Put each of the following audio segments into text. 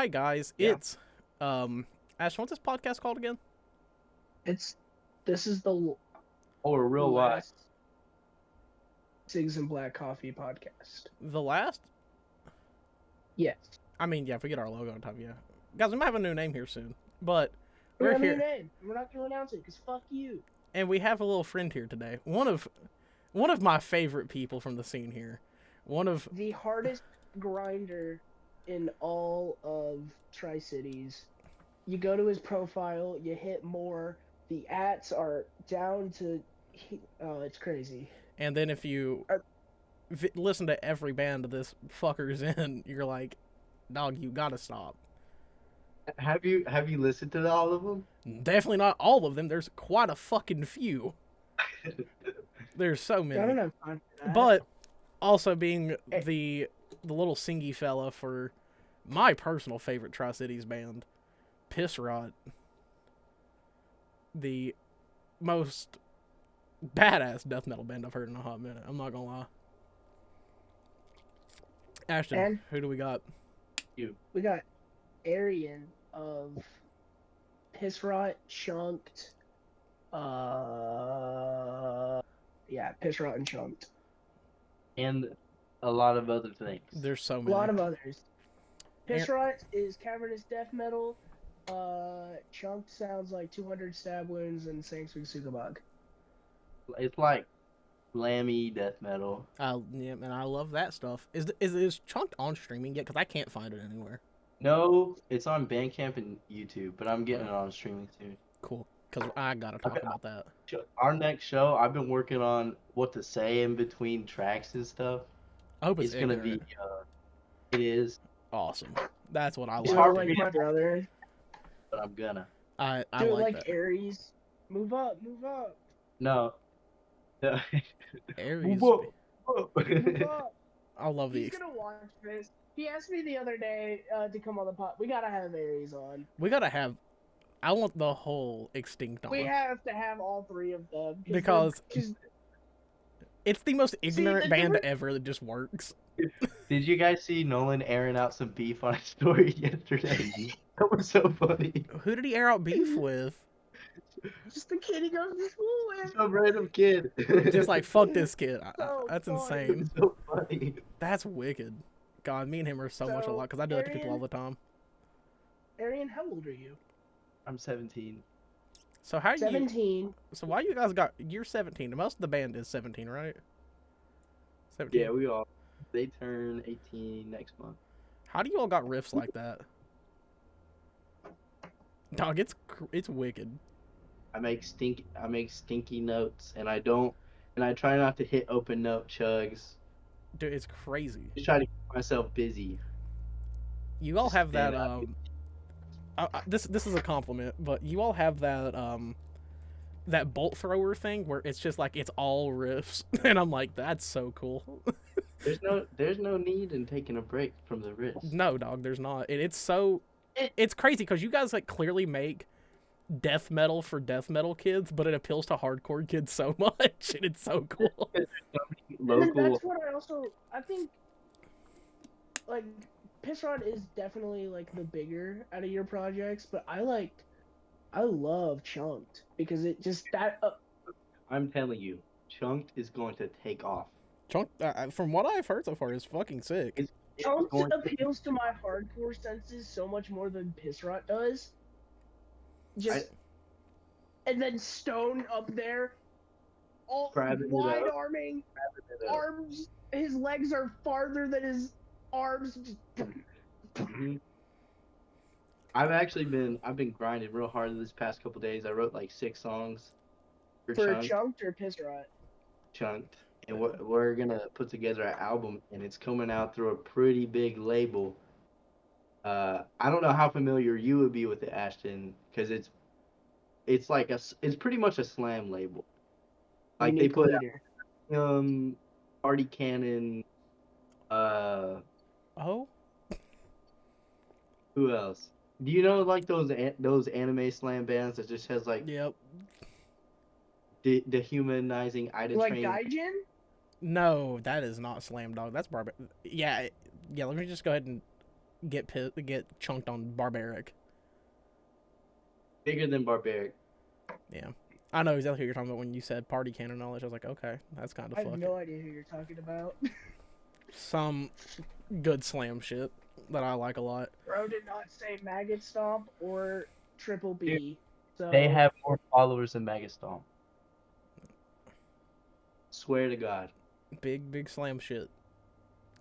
Hi guys, Yeah. it's Ash, what's this podcast called again? This is the Or real life. last Cigs and Black Coffee podcast. The last? Yes. I mean, yeah, if we get our logo on top, yeah. Guys, we might have a new name here soon. But We we're have a new here name. We're not gonna announce it because fuck you. and we have a little friend here today. One of my favorite people from the scene here. One of The hardest grinder in all of Tri-Cities. You go to his profile, you hit more. The ats are down to. Oh, it's crazy. and then if you listen to every band this fucker's in, you're like, dog, you gotta stop. Have you listened to all of them? Definitely not all of them. There's quite a fucking few. There's so many. I don't have time for that. But also being the little singy fella for my personal favorite Tri-Cities band, Pissrot, the most badass death metal band I've heard in a hot minute. I'm not gonna lie. Ashton, And- who do we got? We got Arian of Pissrot, Chunked. Pissrot and Chunked. And a lot of other things. There's so A many. lot of others. Pissrot is cavernous death metal. Chunked sounds like 200 stab wounds and Sanctuary Sugabog. It's like glammy death metal. Yeah, and I love that stuff. Is Chunked on streaming yet? Because I can't find it anywhere. No, it's on Bandcamp and YouTube, but I'm getting it on streaming soon. Cool. Because I gotta talk about that. Our next show, I've been working on what to say in between tracks and stuff. I hope It's gonna ignorant. be. It is, Awesome. That's what I It's Do like. hard it for like me my to- brother. but I'm gonna. I Do it like like that. Aries. Move up, move up, No. No. Aries. Whoa. move up. I love the. He's gonna watch this. He asked me the other day to come on the pod. We gotta have Aries on. We gotta have. I want the whole Extinct on. We have to have all three of them Because just it's the most ignorant the band difference- ever that just works. Did you guys see Nolan airing out some beef on his story yesterday? That was so funny. Who did he air out beef with? the kid he goes to school with. Some random kid. Just like, fuck this kid. So That's funny. insane. It's so funny. That's wicked. God, me and him are so much So, alike because I do that to people all Arian- the time. Arian, how old are you? I'm 17. So how you? 17. So why you guys got? You're 17. Most of the band is 17, right? 17. Yeah, we all. They turn 18 next month. How do you all got riffs like that? Dog, it's wicked. I make stinky notes, and I try not to hit open note chugs. Dude, it's crazy. Just try to keep myself busy. You all have that Yeah. this is a compliment, but you all have that that bolt thrower thing where it's just like it's all riffs, and I'm like, that's so cool. There's no need in taking a break from the wrist. No, dog, there's not. It's crazy because you guys like clearly make death metal for death metal kids, but it appeals to hardcore kids so much, and it's so cool. And Local. that's what I think, like, Pissrot is definitely, like, the bigger out of your projects, but I love Chunked, because it just, I'm telling you, Chunked is going to take off. Chunk, from what I've heard so far, is fucking sick. It's Chunked going to- appeals to my hardcore senses so much more than Pissrot does. And then Stone up there, all Grabbing it up. wide arming, arms, his legs are farther than his arms. Mhm. I've been grinding real hard this past couple days. I wrote like 6 songs For Chunked. Chunked or Pissrot? Chunked, and we're gonna put together an album, and it's coming out through a pretty big label. I don't know how familiar you would be with it, Ashton, because it's pretty much a slam label. Like they Unique put leader. Party Cannon. Oh, Who else? Do you know like those anime slam bands that just has like yep. dehumanizing Ida Like Train? Gaijin? No, that is not Slam Dog. That's Yeah, let me just go ahead and get chunked on Barbaric. Bigger than Barbaric. Yeah. I know exactly what you're talking about when you said party cannon knowledge. I was like, okay, that's kind of I have fucking no idea who you're talking about. some good slam shit that I like a lot. Bro did not say Maggot Stomp or Triple B. So They have more followers than Megastomp. Swear to God. Big slam shit.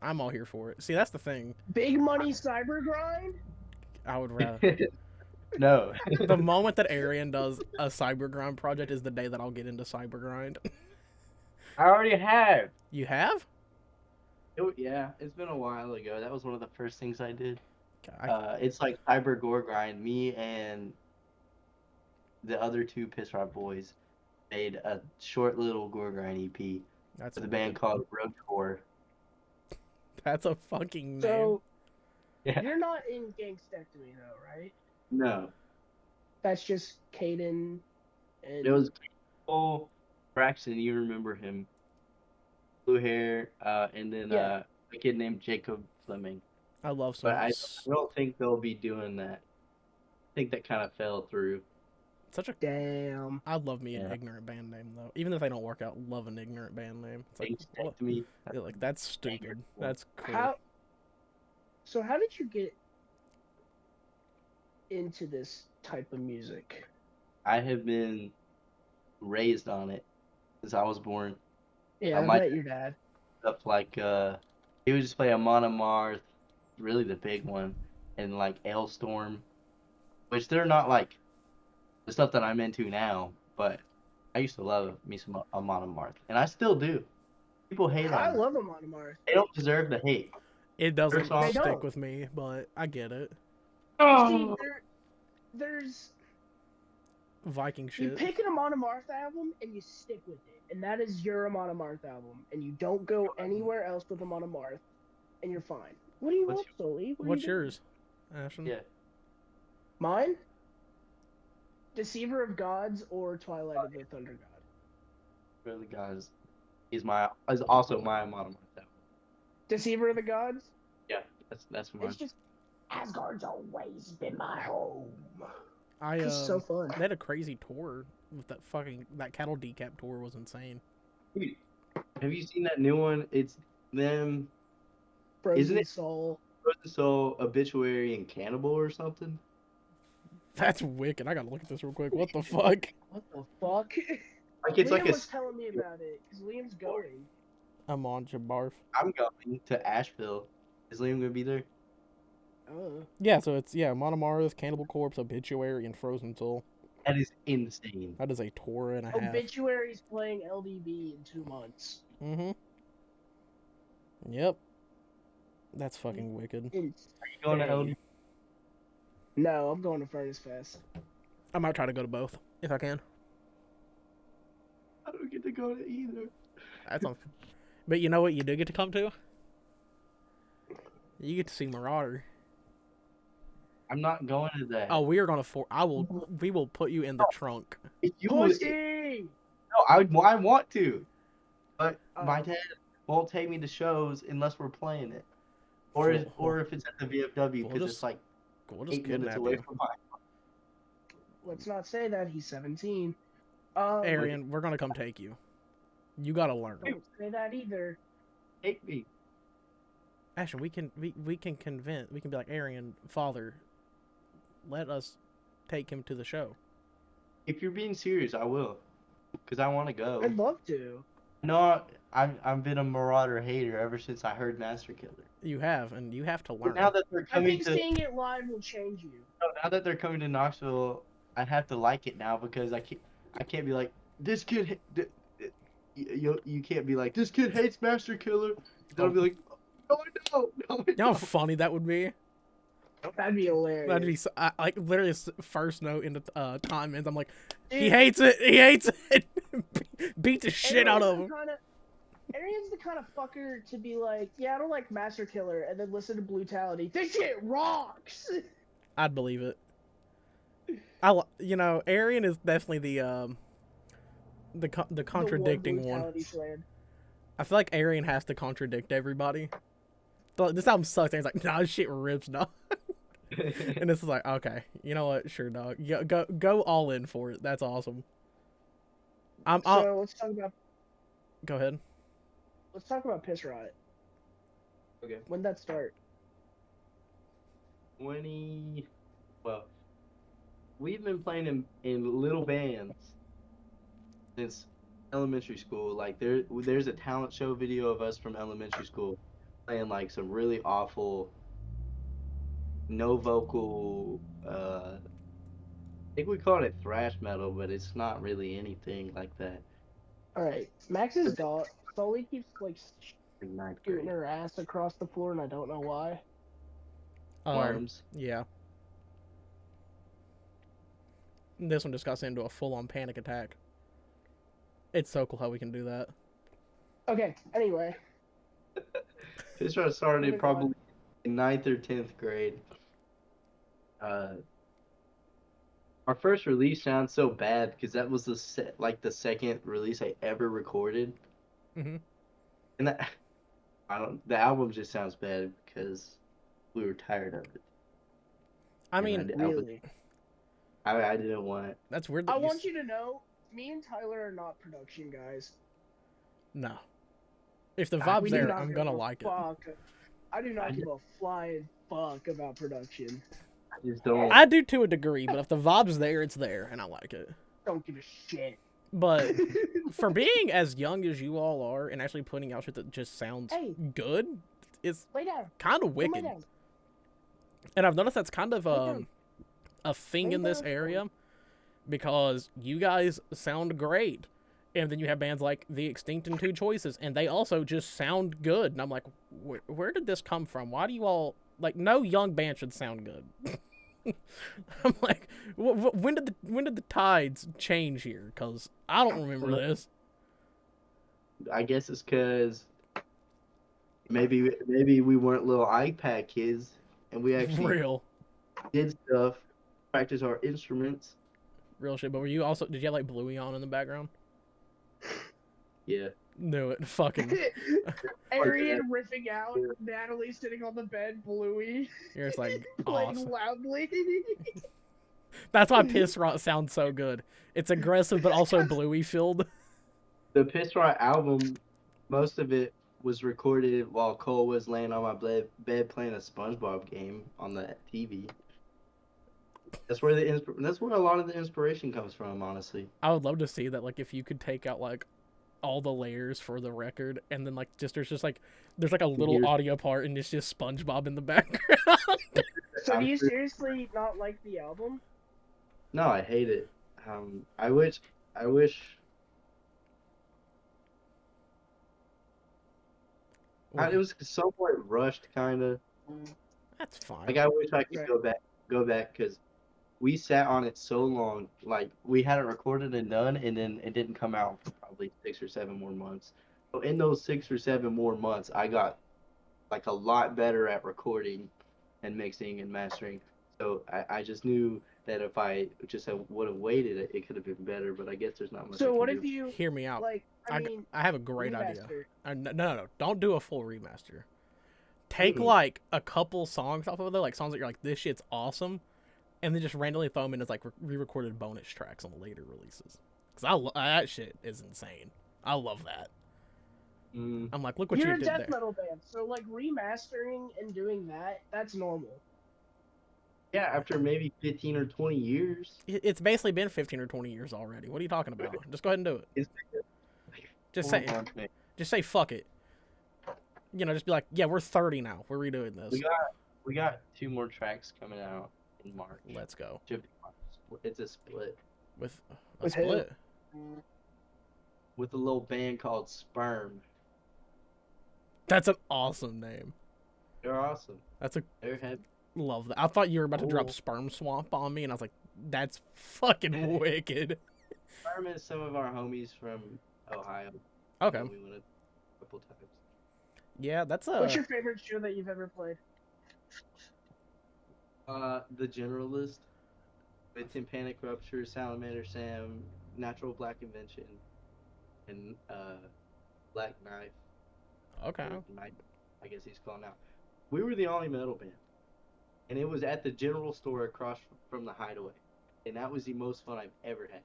I'm all here for it. See, that's the thing. Big Money Cyber Grind? I would rather. No. The moment that Arian does a Cyber Grind project is the day that I'll get into Cyber Grind. I already have. You have? Yeah, it's been a while ago. That was one of the first things I did. I, It's like Cyber Gore Grind. Me and the other two Pissrot boys made a short little Gore Grind EP that's with a band called Road Core. That's a fucking name. So Yeah. you're not in Gangstectomy though, right? No. That's just Caden and It was Cole Braxton, you remember him. Blue hair, and then Yeah. a kid named Jacob Fleming. I love some. But I don't think they'll be doing that. I think that kind of fell through. Such a. damn. I love me an Yeah. ignorant band name though. Even if they don't work out, love an ignorant band name. It's like, what? To me. Yeah, like that's stupid. That's cool. How did you get into this type of music? I have been raised on it since I was born. Yeah, I might- bet your dad. Stuff like he would just play Amon Amarth, really the big one, and like Ailstorm, which they're not like the stuff that I'm into now, but I used to love me some Amon Amarth, and I still do. People hate I on them. love him on Mars. They don't deserve the hate. It doesn't song- They stick don't. with me, but I get it. See, there's Viking you shit. pick an Amon Amarth album and you stick with it, and that is your Amon Amarth album, and you don't go anywhere else with Amon Amarth, and you're fine. What do you What's want, Sully? What's yours, Ashton? Yeah. Mine? Deceiver of Gods or Twilight of the Thunder God? Really, guys, is also my Amon Amarth. Deceiver of the Gods? Yeah, that's mine. It's just Asgard's always been my home. I It's so fun. They had a crazy tour with that cattle decap tour was insane. Dude, have you seen that new one? It's them, Frozen Isn't it- Soul. so Obituary and Cannibal or something. That's wicked. I gotta look at this real quick. What the fuck? What the fuck? Like it's Liam like was telling me about it because Liam's going. I'm on Jabarf. I'm going to Asheville. Is Liam gonna be there? Oh. Yeah, so it's Monomaris, Cannibal Corpse, Obituary, and Frozen Soul. That is insane. That is a tour and a half. Obituary's playing LDB in 2 months. Mm-hmm. Yep. That's fucking wicked. Are you going to LD? No, I'm going to Furnace Fest. I might try to go to both if I can. I don't get to go to either. That's on. But you know what you do get to come to? You get to see Marauder. I'm not going to that. Oh, we are gonna we will put you in the trunk. If you would, Pussy! no, I want to, but my Oh. dad won't take me to shows unless we're playing it, or if it's at the VFW We'll because just it's like We'll just 8 minutes kidnap away you. from mine. Let's not say that. He's 17. Arian, we're gonna come take you. You gotta learn. Don't say that either. Take me. Actually, we can convince. We can be like, Arian, father, let us take him to the show. If you're being serious, I will, because I want to go. I'd love to. No, I've been a Marauder hater ever since I heard Master Killer. You have, and you have to But learn. now that they're I coming think to seeing it live will change you. now that they're coming to Knoxville, I have to like it now because I can't be like this kid. You can't be like this kid hates Master Killer. Then I'll be like, no, I don't. No, I You know how don't. funny that would be? That'd be hilarious. That'd be like literally first note in the time ends. I'm like, he Dude, hates it. He hates it. Beat the shit out of him. Arian's the kind of fucker to be like, yeah, I don't like Master Killer, and then listen to Brutality. This shit rocks. I'd believe it. Arian is definitely the contradicting one. Brutality slam. I feel like Arian has to contradict everybody this album sucks. And he's like, nah, this shit rips, dog. And this is like, okay, you know what? Sure, dog. Go all in for it. That's awesome. So let's talk about. Go ahead. Let's talk about Pissrot. Okay. When'd that start? Well, we've been playing in little bands since elementary school. Like there's a talent show video of us from elementary school playing like some really awful, no vocal. I think we called it thrash metal, but it's not really anything like that. All right, Max's dog slowly keeps like In ninth scooting grade. her ass across the floor, and I don't know why. Worms. Yeah. This one just got sent into a full-on panic attack. It's so cool how we can do that. Okay. Anyway. Pissrot started probably in 9th or 10th grade. Our first release sounds so bad because that was the second release I ever recorded. Mm-hmm. And the album just sounds bad because we were tired of it. I mean, Really? I didn't want. That's weird. I want you to know, me and Tyler are not production guys. No. If the vibe's We do there, not I'm give gonna a like it. fuck. I do not give a flying fuck about production. I just don't. I do to a degree, but if the vibe's there, it's there, and I like it. Don't give a shit. But for being as young as you all are and actually putting out shit that just sounds good, it's Lay down. kind of Lay wicked. down. And I've noticed that's kind of down. a thing Lay in this down. area because you guys sound great. And then you have bands like The Extinct and Two Choices, and they also just sound good. And I'm like, where did this come from? Why do you all like? No young band should sound good. I'm like, when did the tides change here? Because I don't remember this. I guess it's because maybe we weren't little iPad kids, and we actually Real did stuff, practice our instruments. real shit. But were you also? Did you have like Bluey on in the background? Yeah. Knew it. Fucking. Arian riffing out, Natalie sitting on the bed, Bluey. You're just like playing awesome. loudly. That's why Pissrot sounds so good. It's aggressive but also Bluey filled. The Pissrot album, most of it was recorded while Cole was laying on my bed playing a SpongeBob game on the TV. That's where that's where a lot of the inspiration comes from, honestly. I would love to see that, like, if you could take out like all the layers for the record, and then like there's like a little audio part, and it's just SpongeBob in the background. So do you seriously not like the album? No, I hate it. I wish. It was somewhat rushed, kind of. That's fine. Like I wish I could go back because we sat on it so long. Like we had it recorded and done, and then it didn't come out for probably 6 or 7 more months. So in those 6 or 7 more months, I got like a lot better at recording and mixing and mastering. So I just knew that if I just would have waited, it could have been better. But I guess there's not much. So what if you hear me out? like? I mean, I have a great idea. remaster. No, don't do a full remaster. Take like a couple songs off of there, like songs that you're like, this shit's awesome, and then just randomly throw them in as like re-recorded bonus tracks on the later releases. Because that shit is insane. I love that. I'm like, look what You're you a did death there. metal band, so like remastering and doing that's normal. Yeah, after maybe 15 or 20 years. It's basically been 15 or 20 years already. What are you talking about? Just go ahead and do it. Just say fuck it. You know, just be like, yeah, we're 30 now. We're redoing this. We got 2 more tracks coming out in March. Let's go. It's a split. With a split? With a little band called Sperm. That's an awesome name. They're awesome. They're heavy. Love that. I thought you were about to drop Sperm Swamp on me, and I was like, that's fucking wicked. Sperm is some of our homies from Ohio. Okay. We went a couple times. Yeah, that's What's your favorite show that you've ever played? The Generalist with Tympanic Rupture, Salamander Sam, Natural Black Invention, and Black Knife. Okay. I guess he's called now. We were the only metal band, and it was at the general store across from the Hideaway, and that was the most fun I've ever had.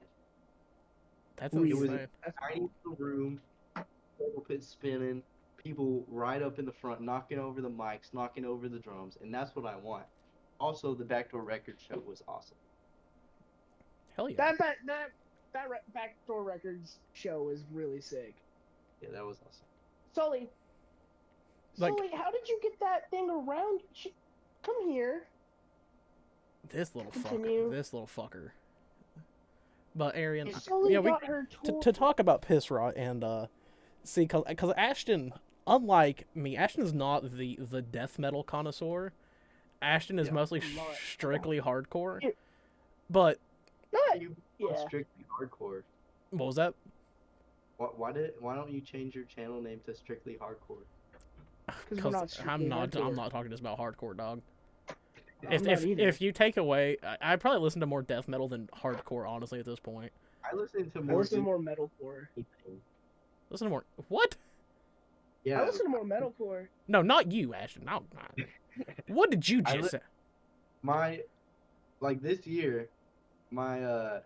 That's Weird. It was insane. a That's tiny cool. little room, pedal pit spinning, people right up in the front, knocking over the mics, knocking over the drums, and that's what I want. Also, the Backdoor Records show was awesome. Hell yeah. That Backdoor Records show was really sick. Yeah, that was awesome. Sully, Like- Sully, how did you get that thing around? Come here. This little Continue. fucker. This little fucker. But Arian, Sully yeah, got her toy. to talk about Pissrot and see, cause Ashton, unlike me, Ashton is not the death metal connoisseur. Ashton is Yeah. mostly Not- strictly hardcore. Yeah. But Not, You yeah. strictly hardcore. what was that? Why don't you change your channel name to Strictly Hardcore? Because we're not strictly I'm not hardcore. talking just about hardcore, dog. I'm not either. If you take away, I probably listen to more death metal than hardcore, honestly, at this point. I listen to I more. listen to more metalcore. Listen to more. What? Yeah, I listen to more metalcore. No, not you, Ashton. No. What did you I just say? like this year, my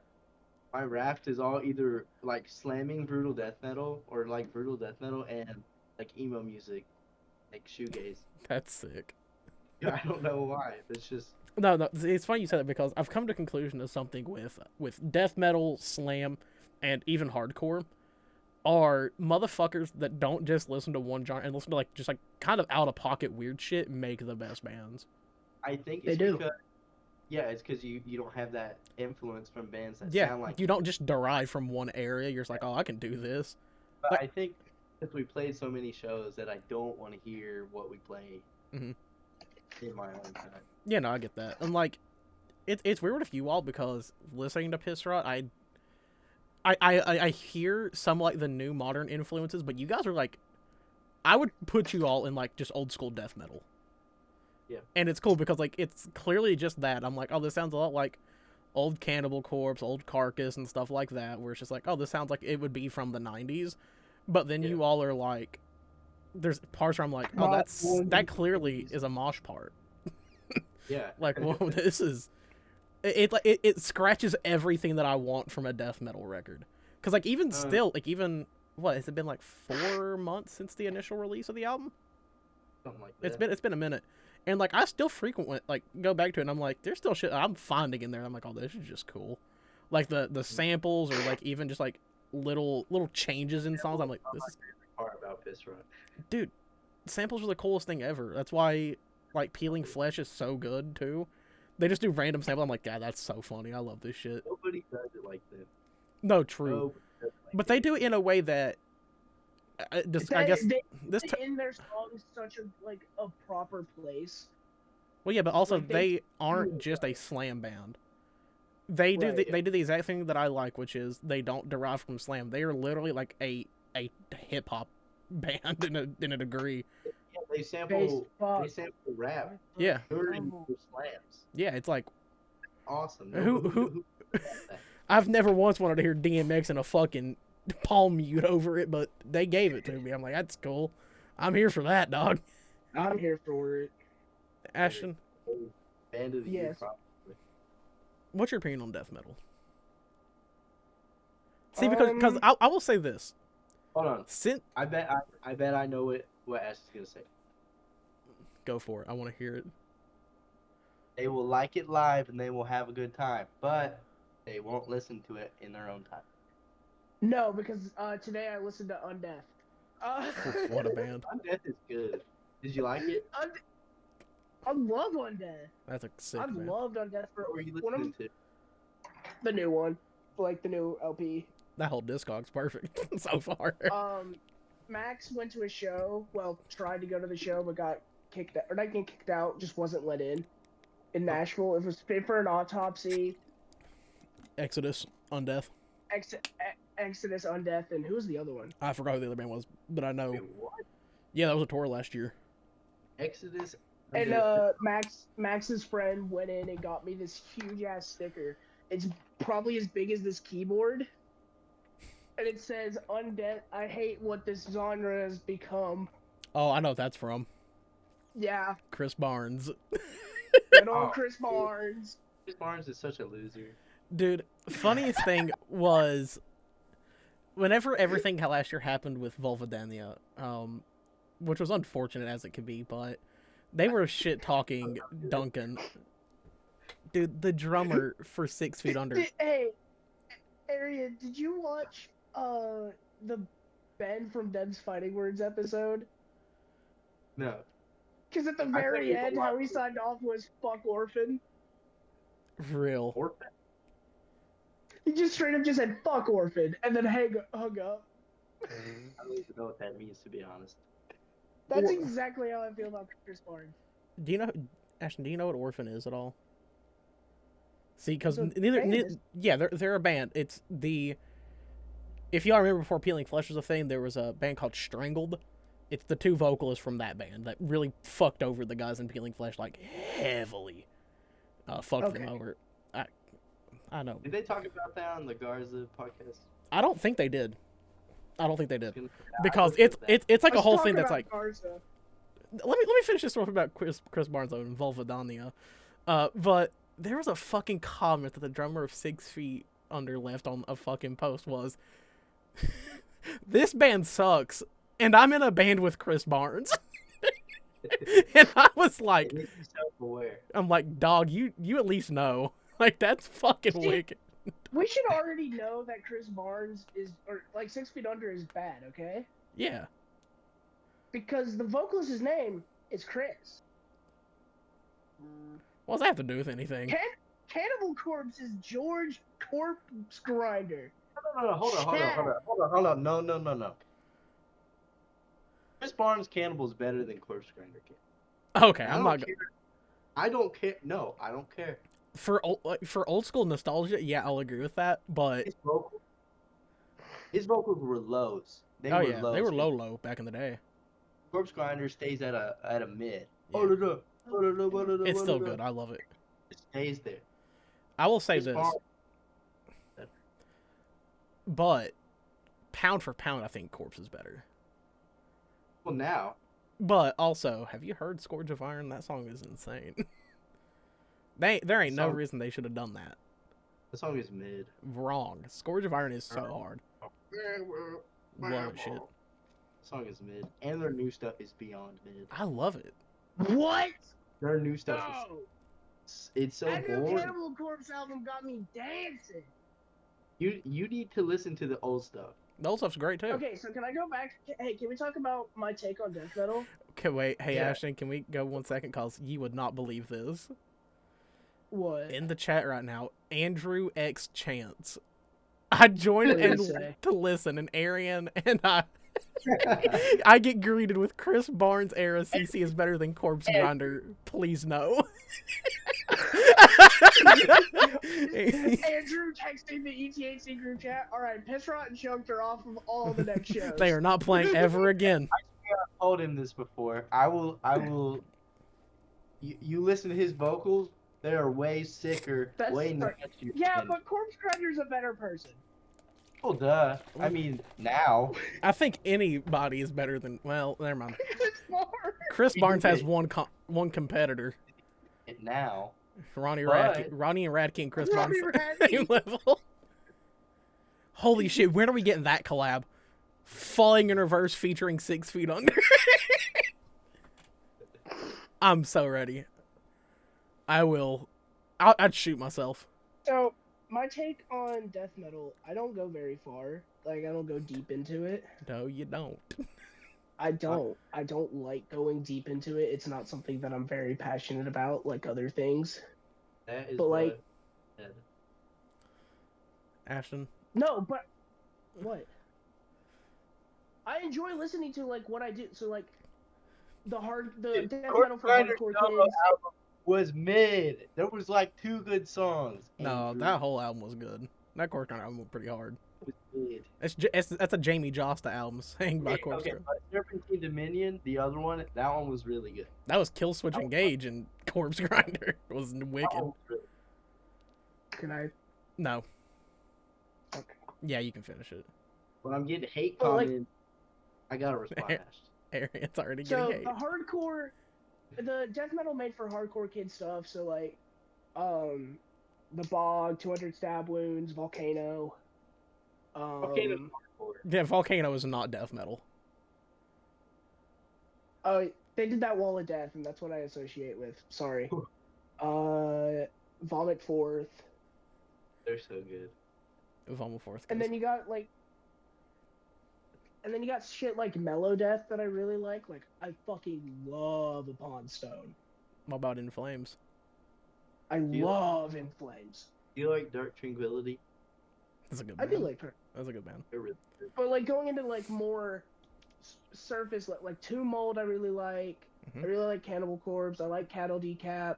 my raft is all either like slamming brutal death metal or like brutal death metal and like emo music, like shoegaze. That's sick. I don't know why. It's just No, it's funny you said that because I've come to a conclusion of something with death metal, slam, and even hardcore are motherfuckers that don't just listen to one genre and listen to like just like kind of out of pocket weird shit make the best bands. I think They it's do. because it's because you don't have that influence from bands that Yeah, sound like you don't just derive from one area. You're just like, oh, I can do this. But like- I think since we played so many shows that I don't want to hear what we play Mhm. in my own time. Yeah, no, I get that. And like, it's weird with you all because listening to Pissrot, I hear some like the new modern influences, but you guys are like, I would put you all in like just old school death metal. Yeah. And it's cool because like it's clearly just that. I'm like, oh, this sounds a lot like old Cannibal Corpse, old Carcass, and stuff like that. Where it's just like, oh, this sounds like it would be from the '90s. But then you all are like, there's parts where I'm like, oh, that clearly is a mosh part. Yeah. Like, whoa, this is it scratches everything that I want from a death metal record. Cause like even still, like even what has it been like 4 months since the initial release of the album? Something like that. It's been a minute, and like I still frequently like go back to it, and I'm like, there's still shit I'm finding in there. I'm like, oh, this is just cool. Like the samples or like even just like little changes in songs. I'm like, this is part about Pissrot. dude. Samples are the coolest thing ever. That's why like Peeling Flesh is so good too. They just do random samples. I'm like, God, that's so funny. I love this shit. Nobody does it like them. No, true. Nobody does it like But they them. do it in a way that I guess they this. put in their songs such a proper place. Well, yeah, but also like, they aren't just a slam band. They do Right. they do the exact thing that I like, which is they don't derive from slam. They are literally like a hip hop band in a degree. Yeah, they Bass, sample pop, rap Yeah. during the slams. Yeah, it's like Awesome. Who- I've never once wanted to hear DMX in a fucking palm mute over it, but they gave it to me. I'm like, that's cool. I'm here for that, dog. I'm here for it. Ashton, Band of the year, Yes. probably. what's your opinion on death metal? See, because I will say this. Hold on. Since I bet I know what Ash is gonna say. go for it. I want to hear it. They will like it live and they will have a good time, but they won't listen to it in their own time. No, because today I listened to Undeath. What a band. Undeath is good. Did you like it? I love Undeath. That's a sick I've band. loved Undeath for What were you one of listening to? the new one, like the new LP. That whole Discog's perfect so far. Max went to a show. Well, tried to go to the show, but got kicked out, or not getting kicked out, just wasn't let in Nashville. It was paid for an autopsy, Exodus, Undeath. Exodus, Undeath, and who's the other one? I forgot who the other band was, but I know. Wait, what? Yeah, that was a tour last year. Exodus. And Max's friend went in and got me this huge ass sticker. It's probably as big as this keyboard. And it says, Undeath, I hate what this genre has become. Oh, I know what that's from. Yeah, Chris Barnes. good old Oh, Chris Barnes. Chris Barnes is such a loser. Dude, funniest thing was whenever everything last year happened with Volvodania, which was unfortunate as it could be, but they were shit talking Duncan. Dude, the drummer for 6 Feet Under. Hey, Arian, did you watch the Ben from Den's Fighting Words episode? No. Because at the thought very you end, were how he signed off was "fuck orphan." Real. Orphan. He just straight up just said "fuck orphan" and then hung up. I don't even know what that means, to be honest. That's exactly how I feel about Chris Barnes. Do you know, Ashton, do you know what Orphan is at all? See, because The neither, band is- yeah, they're a band. It's the, if y'all remember before Peeling Flesh was a thing, there was a band called Strangled. It's the two vocalists from that band that really fucked over the guys in Peeling Flesh, like, heavily. Fucked them Okay. over. I know. Did they talk about that on the Garza podcast? I don't think they did. I don't think they did. I Because looked at that. it's like a Let's whole talk thing that's about like, Garza. let me finish this story about Chris Barnes and Volvodania. But there was a fucking comment that the drummer of 6 Feet Under left on a fucking post was, this band sucks, and I'm in a band with Chris Barnes. And I was like, It makes you self-aware. I'm like, dog, you at least know. Like, that's fucking See, wicked. We should already know that Chris Barnes is, or like 6 Feet Under is bad, okay? Yeah. Because the vocalist's name is Chris. What does that have to do with anything? Cannibal Corpse is George Corpse Grinder. No, hold on. No. Chris Barnes Cannibal is better than Corpse Grinder Can. Okay, I'm not care. I don't care. No, I don't care. for old school nostalgia. Yeah, I'll agree with that. But His vocals were lows. They were lows. they were low back in the day. Corpse Grinder stays at a mid. Yeah. It's still good. I love it. It stays there. I will say Chris this, Barnes- but pound for pound, I think Corpse is better. Well, now. But also, have you heard Scourge of Iron? That song is insane. There ain't no Song- reason they should have done that. The song is mid. Wrong. Scourge of Iron is so hard. Love it, shit. The song is mid. And their new stuff is beyond mid. I love it. What? Their new stuff No! is it's so That new boring. Cannibal Corpse album got me dancing. You need to listen to the old stuff. The old stuff's great too. Okay, so can I go back? Hey, can we talk about my take on death metal? Okay, wait. Hey, Yeah. Ashton, can we go 1 second? Cause you would not believe this. What? In the chat right now, Andrew X Chance. I joined What did in he say? to listen, and Arian and I get greeted with Chris Barnes era CC is better than Corpse Grinder. Please no. Andrew texting the ETHC group chat. All right, Pissrot and Chunked are off of all the next shows. They are not playing ever again. I told him this before. I will. You listen to his vocals. They are way sicker, That's way right. nastier. Yeah, than- but Corpse Grinder's a better person. Oh, duh. I mean, now. I think anybody is better than. Well, never mind. It's more. Chris Barnes has one competitor. Now. Ronnie But- and Radke and Chris Ronnie Barnes Radke. same level. Holy shit! When are we getting that collab? Falling in Reverse featuring 6 Feet Under. I'm so ready. I will. I'd shoot myself. So, my take on death metal, I don't go very far. Like, I don't go deep into it. No, you don't. I don't like going deep into it. It's not something that I'm very passionate about, like other things. That is But, like- what- Ashton. No, but what? I enjoy listening to like what I do. So like the Dude, death Corpse metal for Grinder's hardcore solo kids. album was mid. There was like 2 good songs. No, Andrew. that whole album was good. That Corpse Grinder album was pretty hard. was mid. That's a Jamie Josta album sang by Corpse Okay, Grinder. but Serpentine Dominion, the other one, that one was really good. That was Kill Switch Engage and Corpse Grinder. It was wicked. That one was really- Can I? No. Okay. Yeah, you can finish it. When I'm getting hate But, like- comments, I gotta respond. Arian's already So getting hate. the hardcore the death metal made for hardcore kid stuff. So like, the Bog, 200 Stab Wounds, Volcano. Okay, that's hardcore. Yeah, Volcano is not death metal. Oh, they did that Wall of Death, and that's what I associate with. Sorry. Vomit Forth. They're so good. Vomit Forth. And then you got like, and then you got shit like Mellow Death that I really like. Like I fucking love Upon Stone. What about In Flames? I love In Flames. Do you like Dark Tranquility? That's a good I band. do like her. That's a good band. They're really good. But like going into like more surface, like Tomb Mold, I really like. Mhm. I really like Cannibal Corpse. I like Cattle Decap.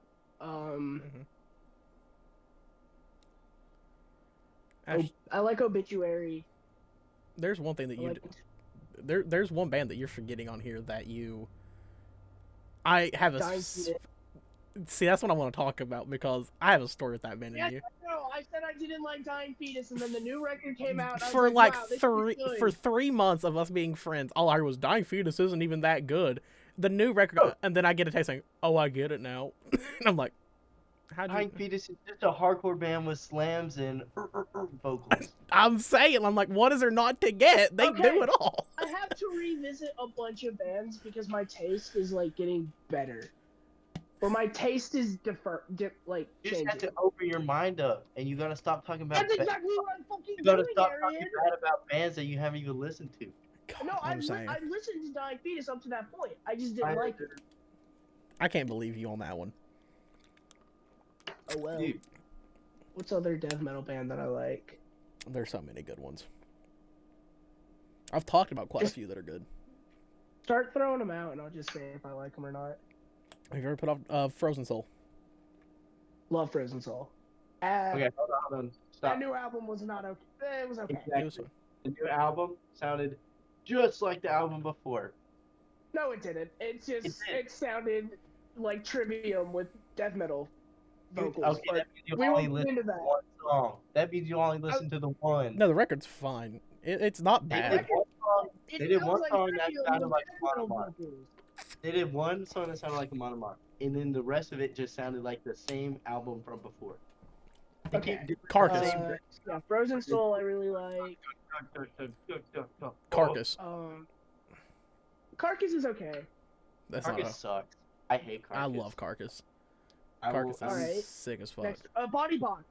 I like Obituary. There's one thing that I you like there's one band that you're forgetting on here that I have a Dying Fetus. see, that's what I want to talk about because I have a story with that band in Yes, you. I know. I said I didn't like Dying Fetus, and then the new record came out. And I was For like, like wow, this is three good. for 3 months of us being friends, all I heard was Dying Fetus isn't even that good. The new record, and then I get a text saying, "Oh, I get it now," and I'm like, "How'd you?" Dying Fetus is just a hardcore band with slams and vocals. I'm saying, I'm like, what is there not to get? They Okay. do it all. I have to revisit a bunch of bands because my taste is like getting better, or my taste is You just changing. have to open your mind up, and you gotta stop talking about. That's exactly what I'm fucking You gotta doing, stop Arian. talking bad about bands that you haven't even listened to. No, I I'm saying, listened to Dying Fetus up to that point. I just didn't like it. I can't believe you on that one. Oh well. Dude, What's other death metal band that I like? There's so many good ones. I've talked about quite a few that are good. Start throwing them out, and I'll just say if I like them or not. Have you ever put off Frozen Soul? Love Frozen Soul. okay, hold on. Stop. That new album was not okay. It was okay. Exactly. It was fun. The new album sounded just like the album before. No, it didn't. It just It did. it sounded like Trivium with death metal vocals. Okay, but that means you we only won't listen get into to that. one song. That means you only listen to the one. No, the record's fine. It's not They bad. did one song. It They did sounds one like song that Trivium sounded with like death metal Monomar. vocals. They did one song that sounded like a monomar, and then the rest of it just sounded like the same album from before. They Okay. keep doing the Carcass. same- Yeah, Frozen Soul I really like. Carcass. Carcass is okay. That's not. Carcass sucks. I hate I Carcass. love Carcass. I will- Carcass is Alright. sick as fuck. Next, Body Box.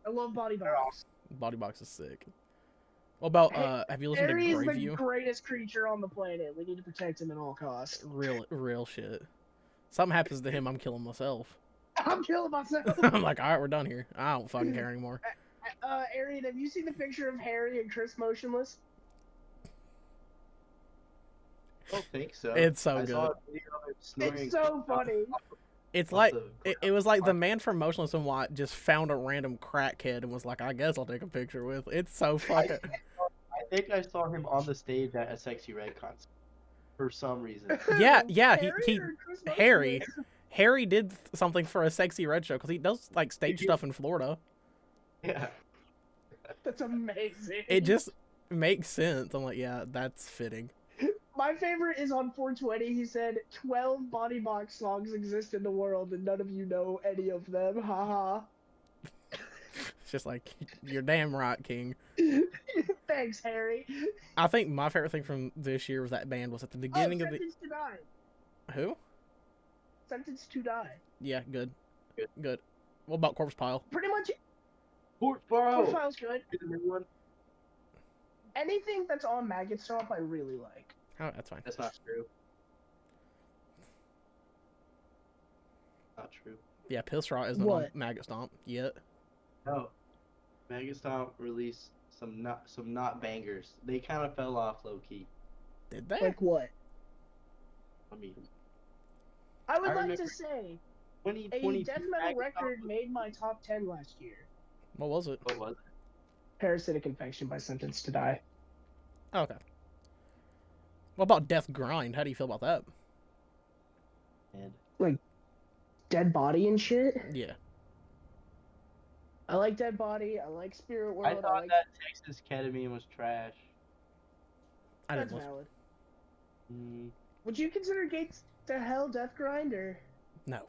I love Body Box. Body Box is sick. What about have you listened Harry to is the Graveview? greatest creature on the planet. We need to protect him at all costs. Real shit. Something happens to him, I'm killing myself. I'm killing myself. I'm like, all right, we're done here. I don't fucking care anymore. Arian, have you seen the picture of Harry and Chris motionless? I don't think so. It's so I good. saw a video of him snoring It's so funny. It's off like the it was like the man from Motionless and White just found a random crackhead and was like, I guess I'll take a picture with. It's so fucking. I think I saw him on the stage at a Sexy Red concert for some reason. Yeah. Harry He or Chris Harry. Motionless? Harry did something for a Sexy Red show because he does like stage stuff in Florida. Yeah. That's amazing. It just makes sense. I'm like, yeah, that's fitting. My favorite is on 420. He said 12 Body Box songs exist in the world and none of you know any of them. Haha. It's just like, you're damn right, King. Thanks, Harry. I think my favorite thing from this year was that band was at the beginning of the. Sentence to Die. Who? Sentence to Die. Yeah, good. Good. Good. What about Corpse Pile? Pretty much. Portfolio. Profile's good. Is the new one? Anything that's on Maggot Stomp, I really like. Oh, that's fine. That's not true. Not true. Yeah, Pissrot isn't on What? Maggot Stomp yet. No. Megastomp released some not bangers. They kind of fell off low key. Did they? Like what? I mean, I would I like remember to say 2020. a death metal record made my top 10 last year. What was it? What was it? Parasitic Infection by Sentence to Die. Oh, okay. What about Death Grind? How do you feel about that? And Dead Body and shit. Yeah. I like Dead Body. I like Spirit World. I thought like... that Texas Ketamine was trash. I That's didn't listen. valid. Mm, Would you consider Gates The hell, Death Grinder? No,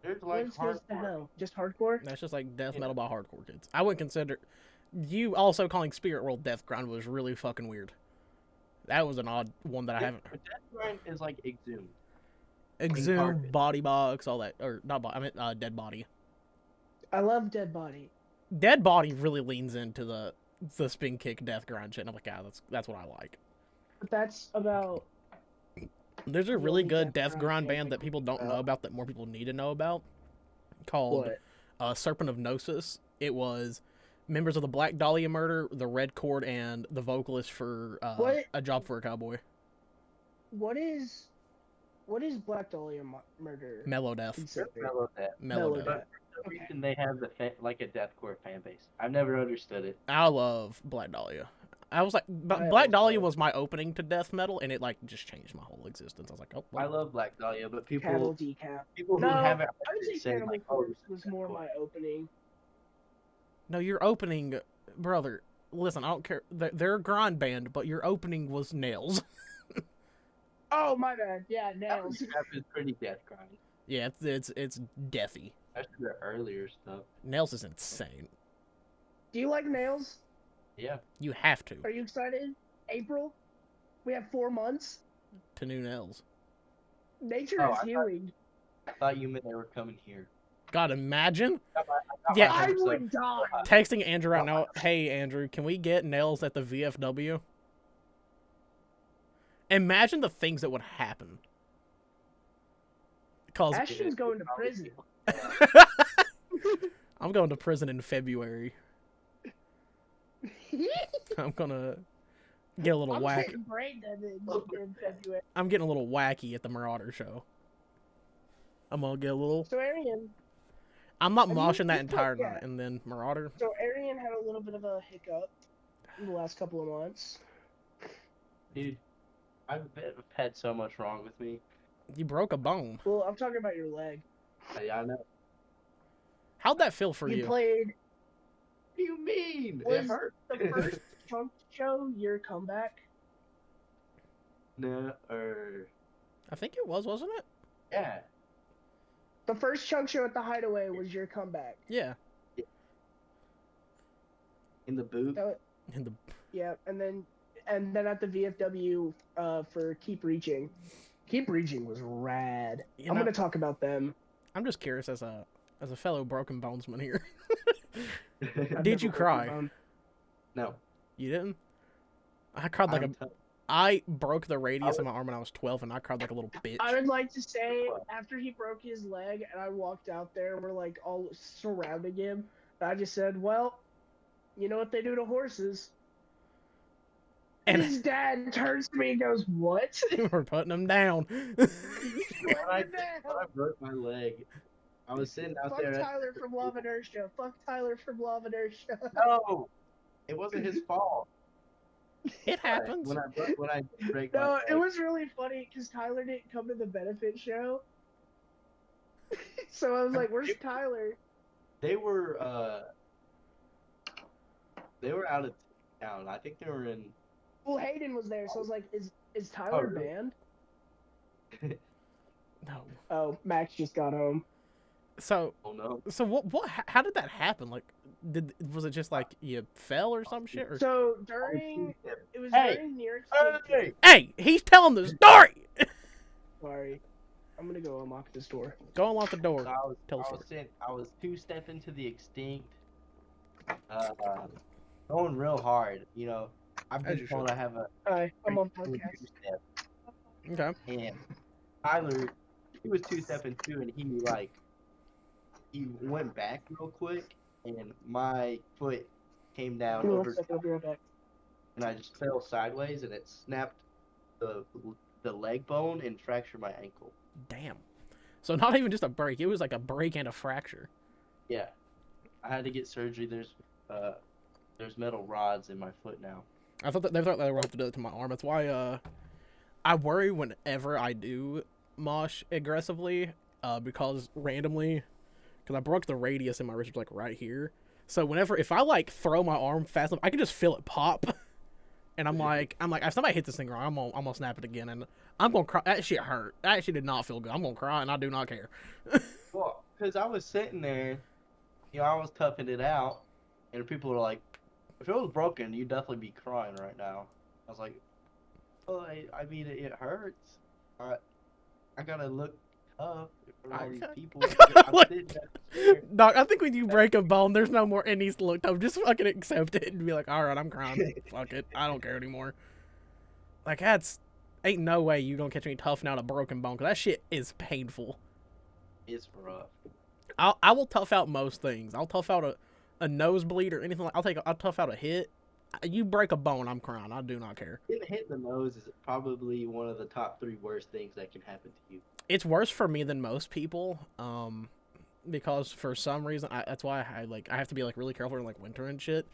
There's What like is goes to hardcore. hell? Just hardcore? that's just like death Yeah. metal by hardcore kids. I wouldn't consider you also calling Spirit World Death Grind was really fucking weird. That was an odd one that I haven't. But Death Grind is like Exhumed. Exhumed, Carpet. Body Box, all that, or not. I meant Dead Body. I love Dead Body. Dead Body really leans into the spin kick death grind shit. And I'm like, yeah, that's what I like. But that's about. There's a The really only good death death grind grind band band I that can people think don't know about that more people need to know about, called What? Serpent of Gnosis. It was members of the Black Dahlia Murder, the Red Chord, and the vocalist for What? A Job for a Cowboy. What is Black Dahlia Murder? Mellow Death. considered? Mellow Death. Mellow Mellow Death. Death. For some Okay. reason, they have like a deathcore fan base. I've never understood it. I love Black Dahlia. I was like, but I Black Dahlia also- was my opening to death metal, and it like just changed my whole existence. I was like, oh, I well, love Black Dahlia, but Cattle people Decap. who No, haven't I would heard it say Cannibal like, oh, Corpse this is was more deathcore. my opening. no, your opening, brother. Listen, I don't care. They're a grind band, but your opening was Nails. Oh my bad. Yeah, That Nails. is pretty death grind. Yeah, it's deathy. Especially the earlier stuff. Nails is insane. Do you like Nails? Yeah. You have to Are you excited? April? We have 4 months. new Nails. Nature Oh, is I thought- healing. I thought you meant they were coming here. God, imagine I got Yeah. my I hopes up. would die. texting Andrew right now. Hey, Andrew, can we get Nails at the VFW? Imagine the things that would happen. Cause Ashton's going to prison. I'm going to prison in February. I'm gonna get a little I'm whack. getting brain dead in February. I'm getting a little wacky at the Marauder show. I'm gonna get a little. So Arian, I'm not Have you- moshing that you entire put- yeah. night, and then Marauder. Arian had a little bit of a hiccup in the last couple of months. Dude, I've had so much wrong with me. You broke a bone. Well, I'm talking about your leg. I know. How'd that feel for You you? played What do you mean? Was- It hurt. the first chunk show, your comeback. No, I think it was, wasn't it? yeah. The first chunk show at the Hideaway was your comeback. Yeah. In the boot. That In the Yeah, and then at the VFW for Keep Reaching. Keep Reaching was rad. You I'm know- gonna talk about them. I'm just curious as a fellow broken bonesman here. I've Did you never cry? broken bone. No. You didn't? I cried like I'm a. t- I broke the radius of my arm when I was 12, and I cried like a little bitch. I would like to say after he broke his leg and I walked out there, we're like all surrounding him. I just said, "Well, you know what they do to horses." And- his dad turns to me and goes, "What?" We're putting them down. when I broke my leg, I was sitting out Fuck there. Tyler from Love and Inertia. Fuck Tyler from Love and Inertia. No, it wasn't his fault. It happens. When I break my No, leg, it was really funny because Tyler didn't come to the benefit show. So I was like, "Where's Tyler?" they were out of town. I think they were in. Well, Hayden was there, so I was like, "Is Tyler really? banned?" No. Oh, Max just got home. So Oh no. what? How did that happen? Like, was it just like you fell or some shit? Or So during it was Hey! during New York Hey! hey, he's telling the story. Sorry, I'm gonna go unlock this door. Go unlock the door. So I Tell us. was 2-stepping to the extinct, going real hard. You know, I've As been you told I have a Hi, I'm on pretty podcast. cool 2-step. Okay. And Tyler, he was 2-stepping too, and he went back real quick, and my foot came down Give me 1 over, second, I'll be right back. and I just fell sideways, and it snapped the leg bone and fractured my ankle. Damn. So not even just a break. It was like a break and a fracture. Yeah, I had to get surgery. There's metal rods in my foot now. I thought they were going to do it to my arm. That's why I worry whenever I do mosh aggressively because randomly, because I broke the radius in my wrist like right here. So if I like throw my arm fast enough, I can just feel it pop. And I'm like, if somebody hits this thing wrong, I'm gonna snap it again, and I'm gonna cry. That shit hurt. That shit did not feel good. I'm gonna cry, and I do not care. Well, because I was sitting there, I was toughing it out, and people were like, if it was broken, you'd definitely be crying right now. I was like, well, I mean, it hurts. I gotta look tough for all these people. I'm sitting there. Doc, I think when you break a bone, there's no more it needs to look tough. Just fucking accept it and be like, all right, I'm crying. Fuck it. I don't care anymore. Like, ain't no way you gonna catch me toughing out a broken bone, because that shit is painful. It's rough. I will tough out most things. I'll tough out a nosebleed or anything. I'll tough out a hit. You break a bone, I'm crying. I do not care. Getting hit in the nose is probably one of the top 3 worst things that can happen to you. It's worse for me than most people, because for some reason, that's why I have to be like really careful in like winter and shit.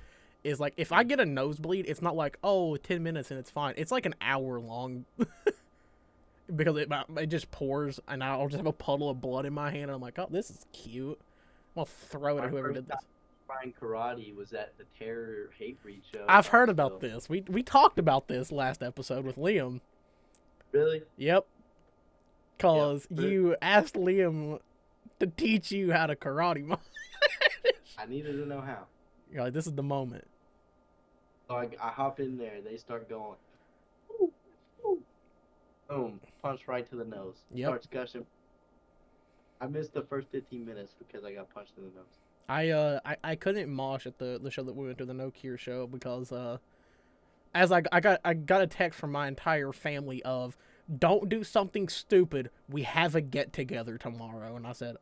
Is like if I get a nosebleed, it's not like 10 minutes and it's fine. It's like an hour long. Because it just pours, and I'll just have a puddle of blood in my hand, and I'm like, oh, this is cute. I'll throw it at whoever did this. Trying karate was at the Terror Hate Breed show. I've heard about this. We talked about this last episode with Liam. Really? Yep. Because Yeah, you asked Liam to teach you how to karate. I needed to know how. You're like, this is the moment. So I hop in there. They start going. Ooh, ooh. Boom. Punch right to the nose. Yep. Starts gushing. I missed the first 15 minutes because I got punched in the nose. I couldn't mosh at the show that we went to, the No Cure show, because as I got a text from my entire family of, don't do something stupid. We have a get together tomorrow, and I said,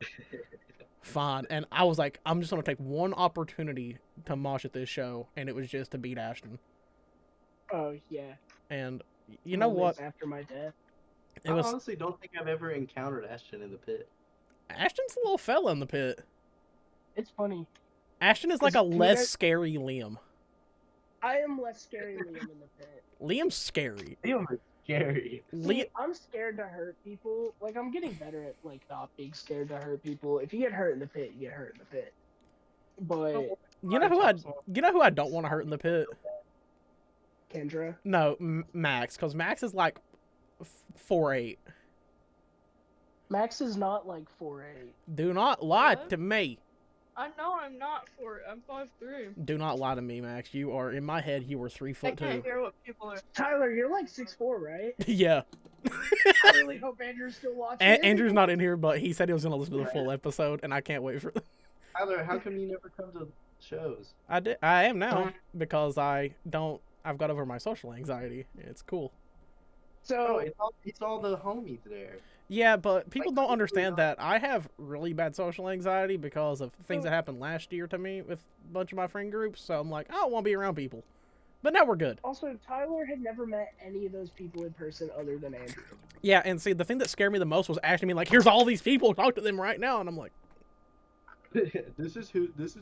fine. And I was like, I'm just gonna take one opportunity to mosh at this show, and it was just to beat Ashton. Oh yeah. And you know what? After my death. I honestly don't think I've ever encountered Ashton in the pit. Ashton's a little fella in the pit. It's funny. Ashton is like a less scary Liam. I am less scary Liam in the pit. Liam's scary. Liam is scary. See, I'm scared to hurt people. Like, I'm getting better at like not being scared to hurt people. If you get hurt in the pit, you get hurt in the pit. But you know who I don't want to hurt in the pit? Kendra? No, Max, because Max is like 4'8". Max is not like 4'8". Do not lie What? to me. I know I'm not 4. I'm 5'3". Do not lie to me, Max. You are, in my head, you were 3'2". I can't hear what people are. Tyler, you're like 6'4", right? Yeah. I really hope Andrew's still watching. Andrew's not in here, but he said he was gonna listen to the full episode, and I can't wait for. Tyler, how come you never come to shows? I am now because I've got over my social anxiety. It's cool. So It's all the homies there. Yeah, but people don't understand that I have really bad social anxiety because of things that happened last year to me with a bunch of my friend groups. So I'm like, I don't want to be around people. But now we're good. Also, Tyler had never met any of those people in person other than Andrew. Yeah, and see, the thing that scared me the most was actually being like, here's all these people, talk to them right now. And I'm like, this is this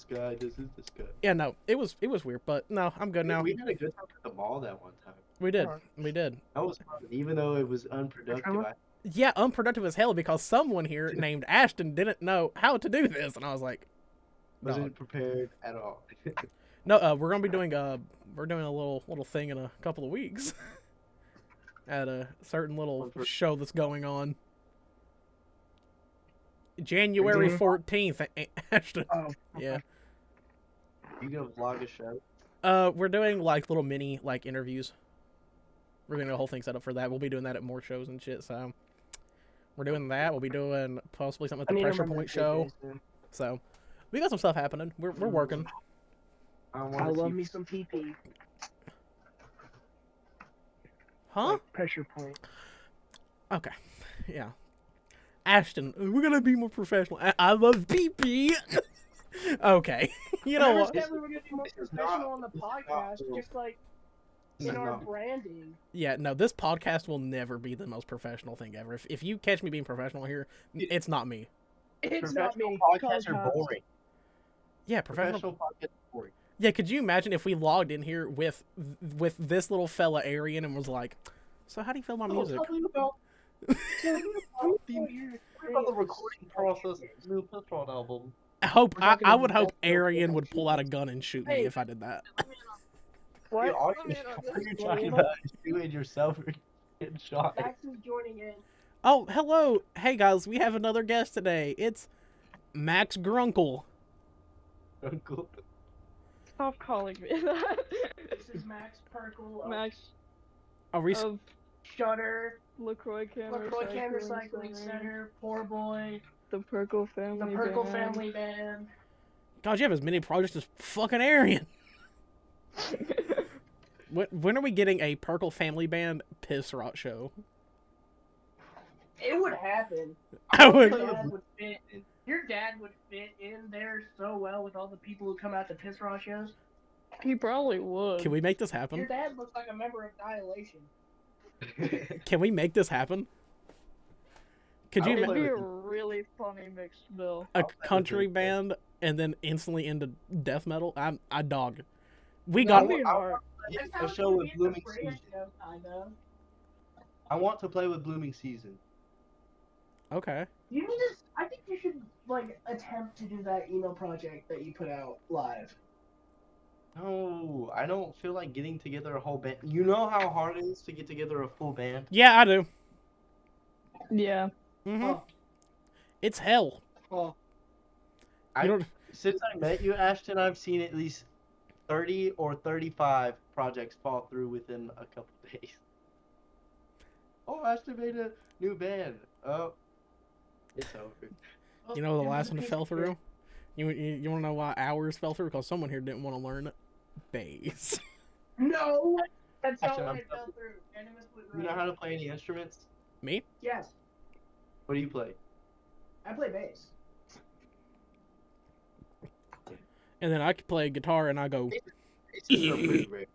guy, this is this guy. yeah, no, it was weird, but no, I'm good now. We had a good time at the mall that one time. We did. That was fun, even though it was unproductive. Yeah, unproductive as hell because someone here named Ashton didn't know how to do this, and I was like, Wasn't prepared at all. no, we're gonna be doing we're doing a little thing in a couple of weeks at a certain little show that's going on. January 14th, Ashton. Oh, Yeah. You gonna vlog a show? We're doing like little mini like interviews. We're getting a whole thing set up for that. We'll be doing that at more shows and shit. So we're doing that. We'll be doing possibly something at the Pressure Point show. So we got some stuff happening. We're working. I love me some PP. Huh? Like Pressure Point. Okay. Yeah. Ashton, we're gonna be more professional. I love PP. Okay. You know what? We're gonna be more professional on the podcast, just like in our branding. Yeah, no, this podcast will never be the most professional thing ever. If you catch me being professional here, it's not me. It's not me. Podcasts are boring. Yeah, professional podcasts are boring. Yeah, could you imagine if we logged in here with this little fella Arian and was like, "So how do you feel about music?" Tell me about the recording process of the new Pissrot album. I would hope Arian would pull out a gun and shoot me if I did that. What? Are Let you, me in on are this. you talking about shooting yourself or getting shot? Max is joining in. Oh, hello. Hey, guys, we have another guest today. It's Max Grunkle. Uncle. Stop calling me that. This is Max Perkle of Max Are we... of Shutter, LaCroix Can LaCroix Can Recycling Recycling Center, Center, Poorboy, the Perkle the Family Perkle Band. Family Band. God, you have as many projects as fucking Arian. When are we getting a Perkle Family Band Pissrot show? It would happen. I would... Your dad would fit. Your dad would fit in there so well with all the people who come out to Piss Raw shows. He probably would. Can we make this Your happen? dad looks like a member of Dilation. Can we make this happen? Could you I'll It'd play be a with really funny mixed bill. a I'll play with country it. band and then instantly into death metal? I dog. We That'd got... be hard. Get That's how a show it with is a Blooming Freya Season. show, kind of. I want to play with Blooming Season. Okay. You need to. I think you should like attempt to do that email project that you put out live. No, I don't feel like getting together a whole band. You know how hard it is to get together a full band? Yeah, I do. Yeah. Mm-hmm. Oh, It's hell. oh. I, You don't... Since I met you, Ashton, I've seen at least 30 or 35 projects fall through within a couple days. Oh, Ashton made a new band. Oh, it's over. You know the It was last a one to piece fell of through? You want to know why ours fell through? Because someone here didn't want to learn bass. No, that's not Actually, why I'm- it fell through. Animus was You know right. how to play any instruments? Me? Yes, What do you play? I play bass. And then I could play guitar and I go, Basses are pretty rare.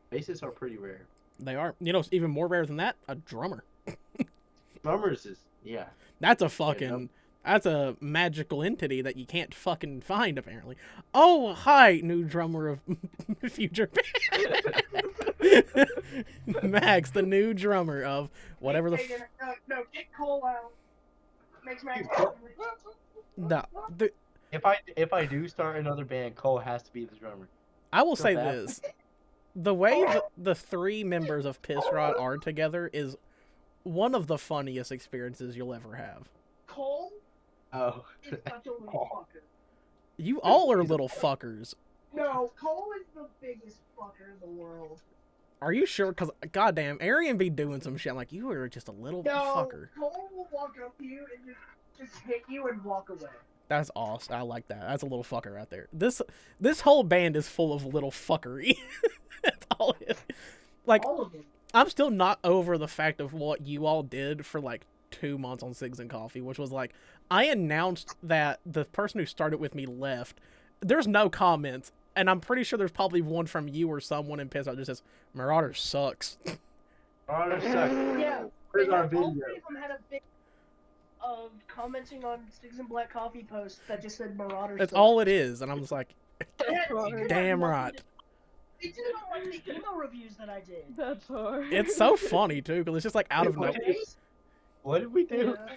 Basses are pretty rare. they are. You know, it's even more rare than that, a drummer. Drummers is, yeah. That's a fucking... That's a magical entity that you can't fucking find, apparently. Oh, hi, new drummer of Future Band. Max, the new drummer of whatever the... No, get Cole out. Makes Max. the If I do start another band, Cole has to be the drummer. I will So say bad. this. The way the three members of Pissrot are together is one of the funniest experiences you'll ever have. Cole Oh. is such a little fucker. You all are little fuckers. No, Cole is the biggest fucker in the world. Are you sure? Because, goddamn, Arian be doing some shit. I'm like, you are just a little No, fucker. Cole will walk up to you and just hit you and walk away. That's awesome. I like that. That's a little fucker right there. This whole band is full of little fuckery. That's all it is. Like, All of them. I'm still not over the fact of what you all did for, like, 2 months on Cigs and Coffee, which was, like, I announced that the person who started with me left. There's no comments, and I'm pretty sure there's probably one from you or someone in Piss that just says, Marauder sucks. Marauder sucks. Yeah. Where's They our had- all video? three of them had a big of commenting on Sticks and Black Coffee posts that just said Marauder. That's sucks. all it is, and I'm just like, They had- they did damn nothing right. to- They did it on like the emo reviews that I did. That's hard. It's so funny, too, because it's just, like, out of What? nowhere. What did we do? Yeah.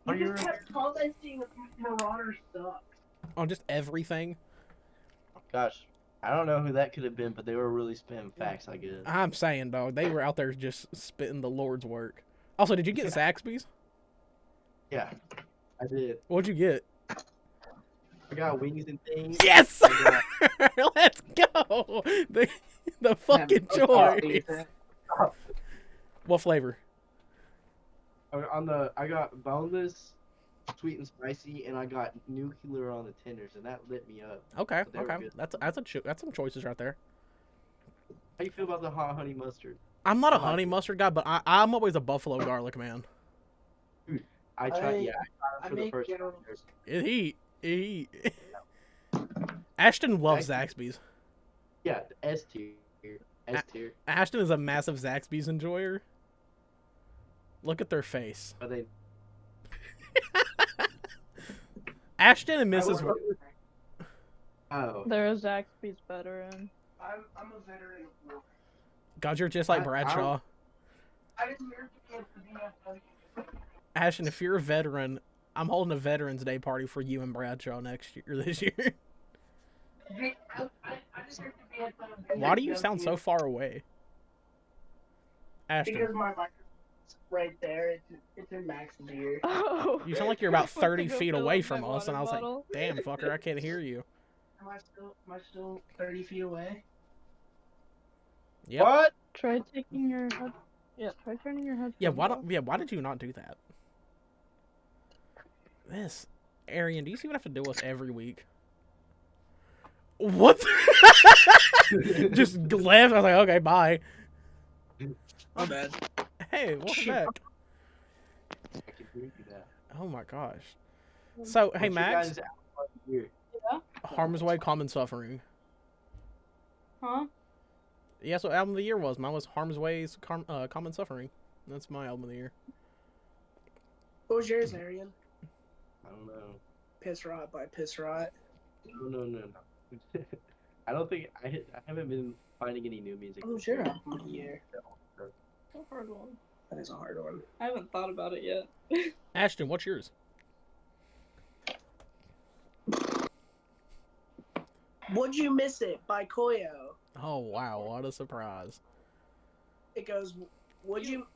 Are You you just kept commenting Marauder sucks. On just everything. Gosh, I don't know who that could have been, but they were really spitting facts, I guess. I'm saying, dog, they were out there just spitting the Lord's work. Also, did you get Zaxby's? Yeah, I did. What'd you get? I got wings and things. Yes, sir! Let's go! The fucking choice. What flavor? I got boneless, sweet and spicy, and I got nuclear on the tenders, and that lit me up. Okay, They were okay. good. That's some choices right there. How you feel about the hot honey mustard? I'm not a I like honey it. mustard guy, but I'm always a buffalo garlic man. I tried it I for the make first General- time. years. He. Ashton loves Zaxby's. Yeah, the S tier. S tier. Ashton is a massive Zaxby's enjoyer. Look at their face. But they Ashton and Mrs. Oh. There is Zaxby's veteran. I'm a veteran of war. God, you're just like I- Bradshaw. I didn't hear the Ashton, if you're a veteran, I'm holding a Veterans Day party for you and Bradshaw next year. This year. deserve to be at the Why do you sound so far away? Ashton, Because my microphone's right there. It's in Max's ear. Oh. you sound like you're about Went to 30 go feet fill away up from my us, and I was water like, bottle. damn, fucker, I can't hear you. Am I still 30 feet away? Yep. What? Try taking your head. Yeah, try turning your headphones Yeah, off. why did you not do that? This, Arian, do you see what I have to deal with every week? What? Just left. I was like, okay, bye. My bad. Hey, welcome back. I can hear you now. Oh my gosh. So, hey, What's your Max, guys' album of the year? Harm's Way, Common Suffering. Huh? Yeah, so album of the year was. Mine was Harm's Way's Common Suffering. That's my album of the year. What was yours, Arian? I don't know. Pissrot by Pissrot. No. I don't think I haven't been finding any new music. What was your album of the year? That's a hard one. That is a hard one. I haven't thought about it yet. Ashton, what's yours? Would You Miss It by Koyo. Oh wow, what a surprise. It goes, Would you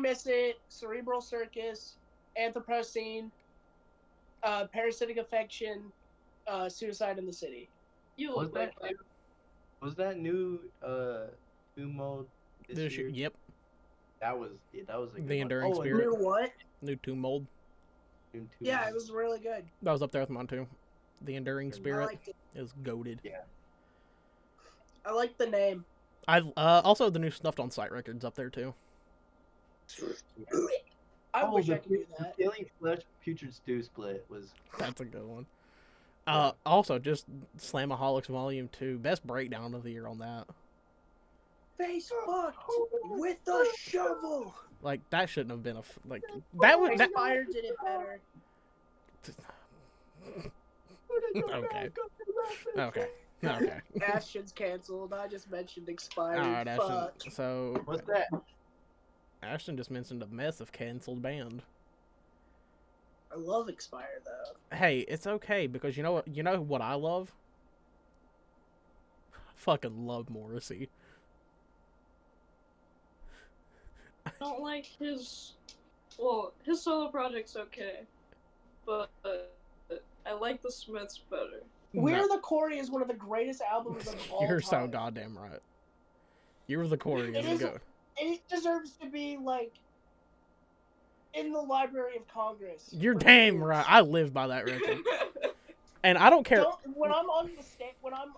Miss It, Cerebral Circus, Anthropocene, Parasitic Affection, Suicide in the City. You Was look that like was that new mode this year? Yep, That was a good The one. Enduring and Spirit. New what? new Tomb Mold. Doom 2 Yeah, it was really good. That was up there with mine too. The Enduring I Spirit liked it. is goated. I like the name. I've also the new Snuffed on Sight records up there too. I wish the, I could do the that. Feeling Flesh Putrid Stew split was That's a good one. Also just Slamaholics Volume 2, best breakdown of the year on that. Face fucked with the shovel. Like that shouldn't have been that was that. Expired did it better. Okay. Ashton's canceled. I just mentioned expired. All right, Fuck. Ashton. So what's that? Ashton just mentioned a mess of canceled band. I love expired though. Hey, it's okay because you know what? You know what I love? I fucking love Morrissey. I don't like his. Well, his solo project's okay, but I like the Smiths better. We're the Corey is one of the greatest albums of all You're time. so goddamn right. You're the Corey It is is- a goat. It deserves to be like in the Library of Congress. You're for damn years. right. I live by that record, and I don't care. When I'm on the when I'm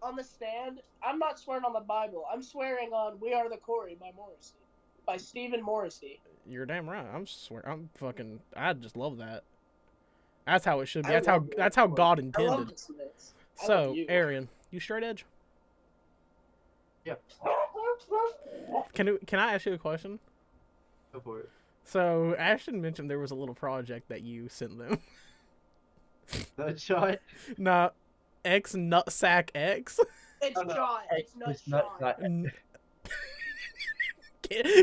on the stand, I'm not swearing on the Bible. I'm swearing on "We Are the Corey" by Morrissey, by Stephen Morrissey. You're damn right. I just love that. That's how it should be. I That's how love God I love intended. the Smiths. I So, love you. Arian, you straight edge? Yeah. Can I ask you a question? Go for it. So Ashton mentioned there was a little project that you sent them. Nut shot. Nah, X Nutsack X. It's Oh, no. shot. It's not shot.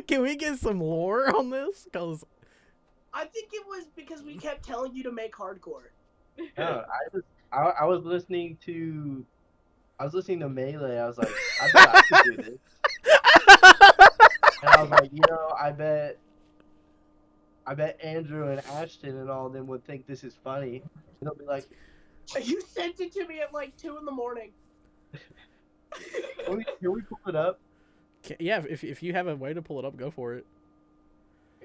Can we get some lore on this? Cause I think it was because we kept telling you to make hardcore. No, I was listening to Melee. I was like, I bet I could do this. And I was like, I bet Andrew and Ashton and all of them would think this is funny. And they'll be like, You sent it to me at like 2 a.m. can we pull it up? yeah, if you have a way to pull it up, go for it.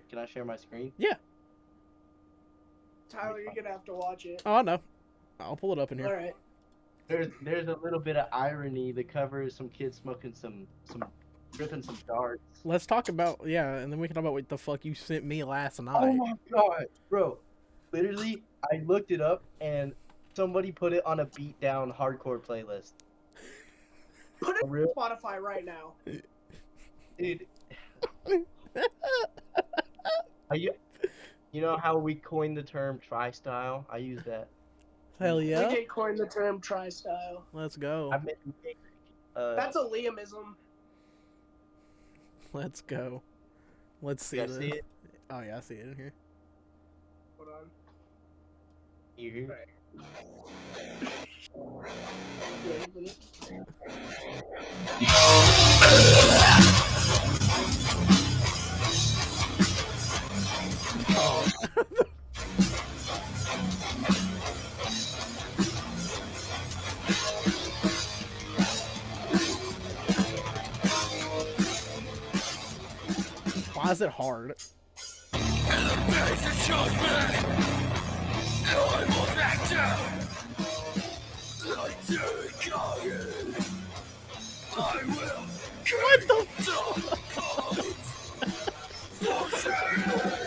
Can I share my screen? Tyler, you're gonna have to watch it. Oh no, I'll pull it up in here. All right. There's a little bit of irony. The cover is some kids smoking some ripping some darts. Let's talk about and then we can talk about what the fuck you sent me last night. Oh my god, bro! Literally, I looked it up and somebody put it on a beat down hardcore playlist. Put it For real? on Spotify right now. Dude, you know how we coined the term tri-style? I use that. Hell We yeah, did coin the term tri-style. let's go. I meant to make, That's a Liamism. Let's go. Let's see you guys this. see it? Oh yeah, I see it in here. Hold on. You hear? Right. Why is it hard? What the fuck?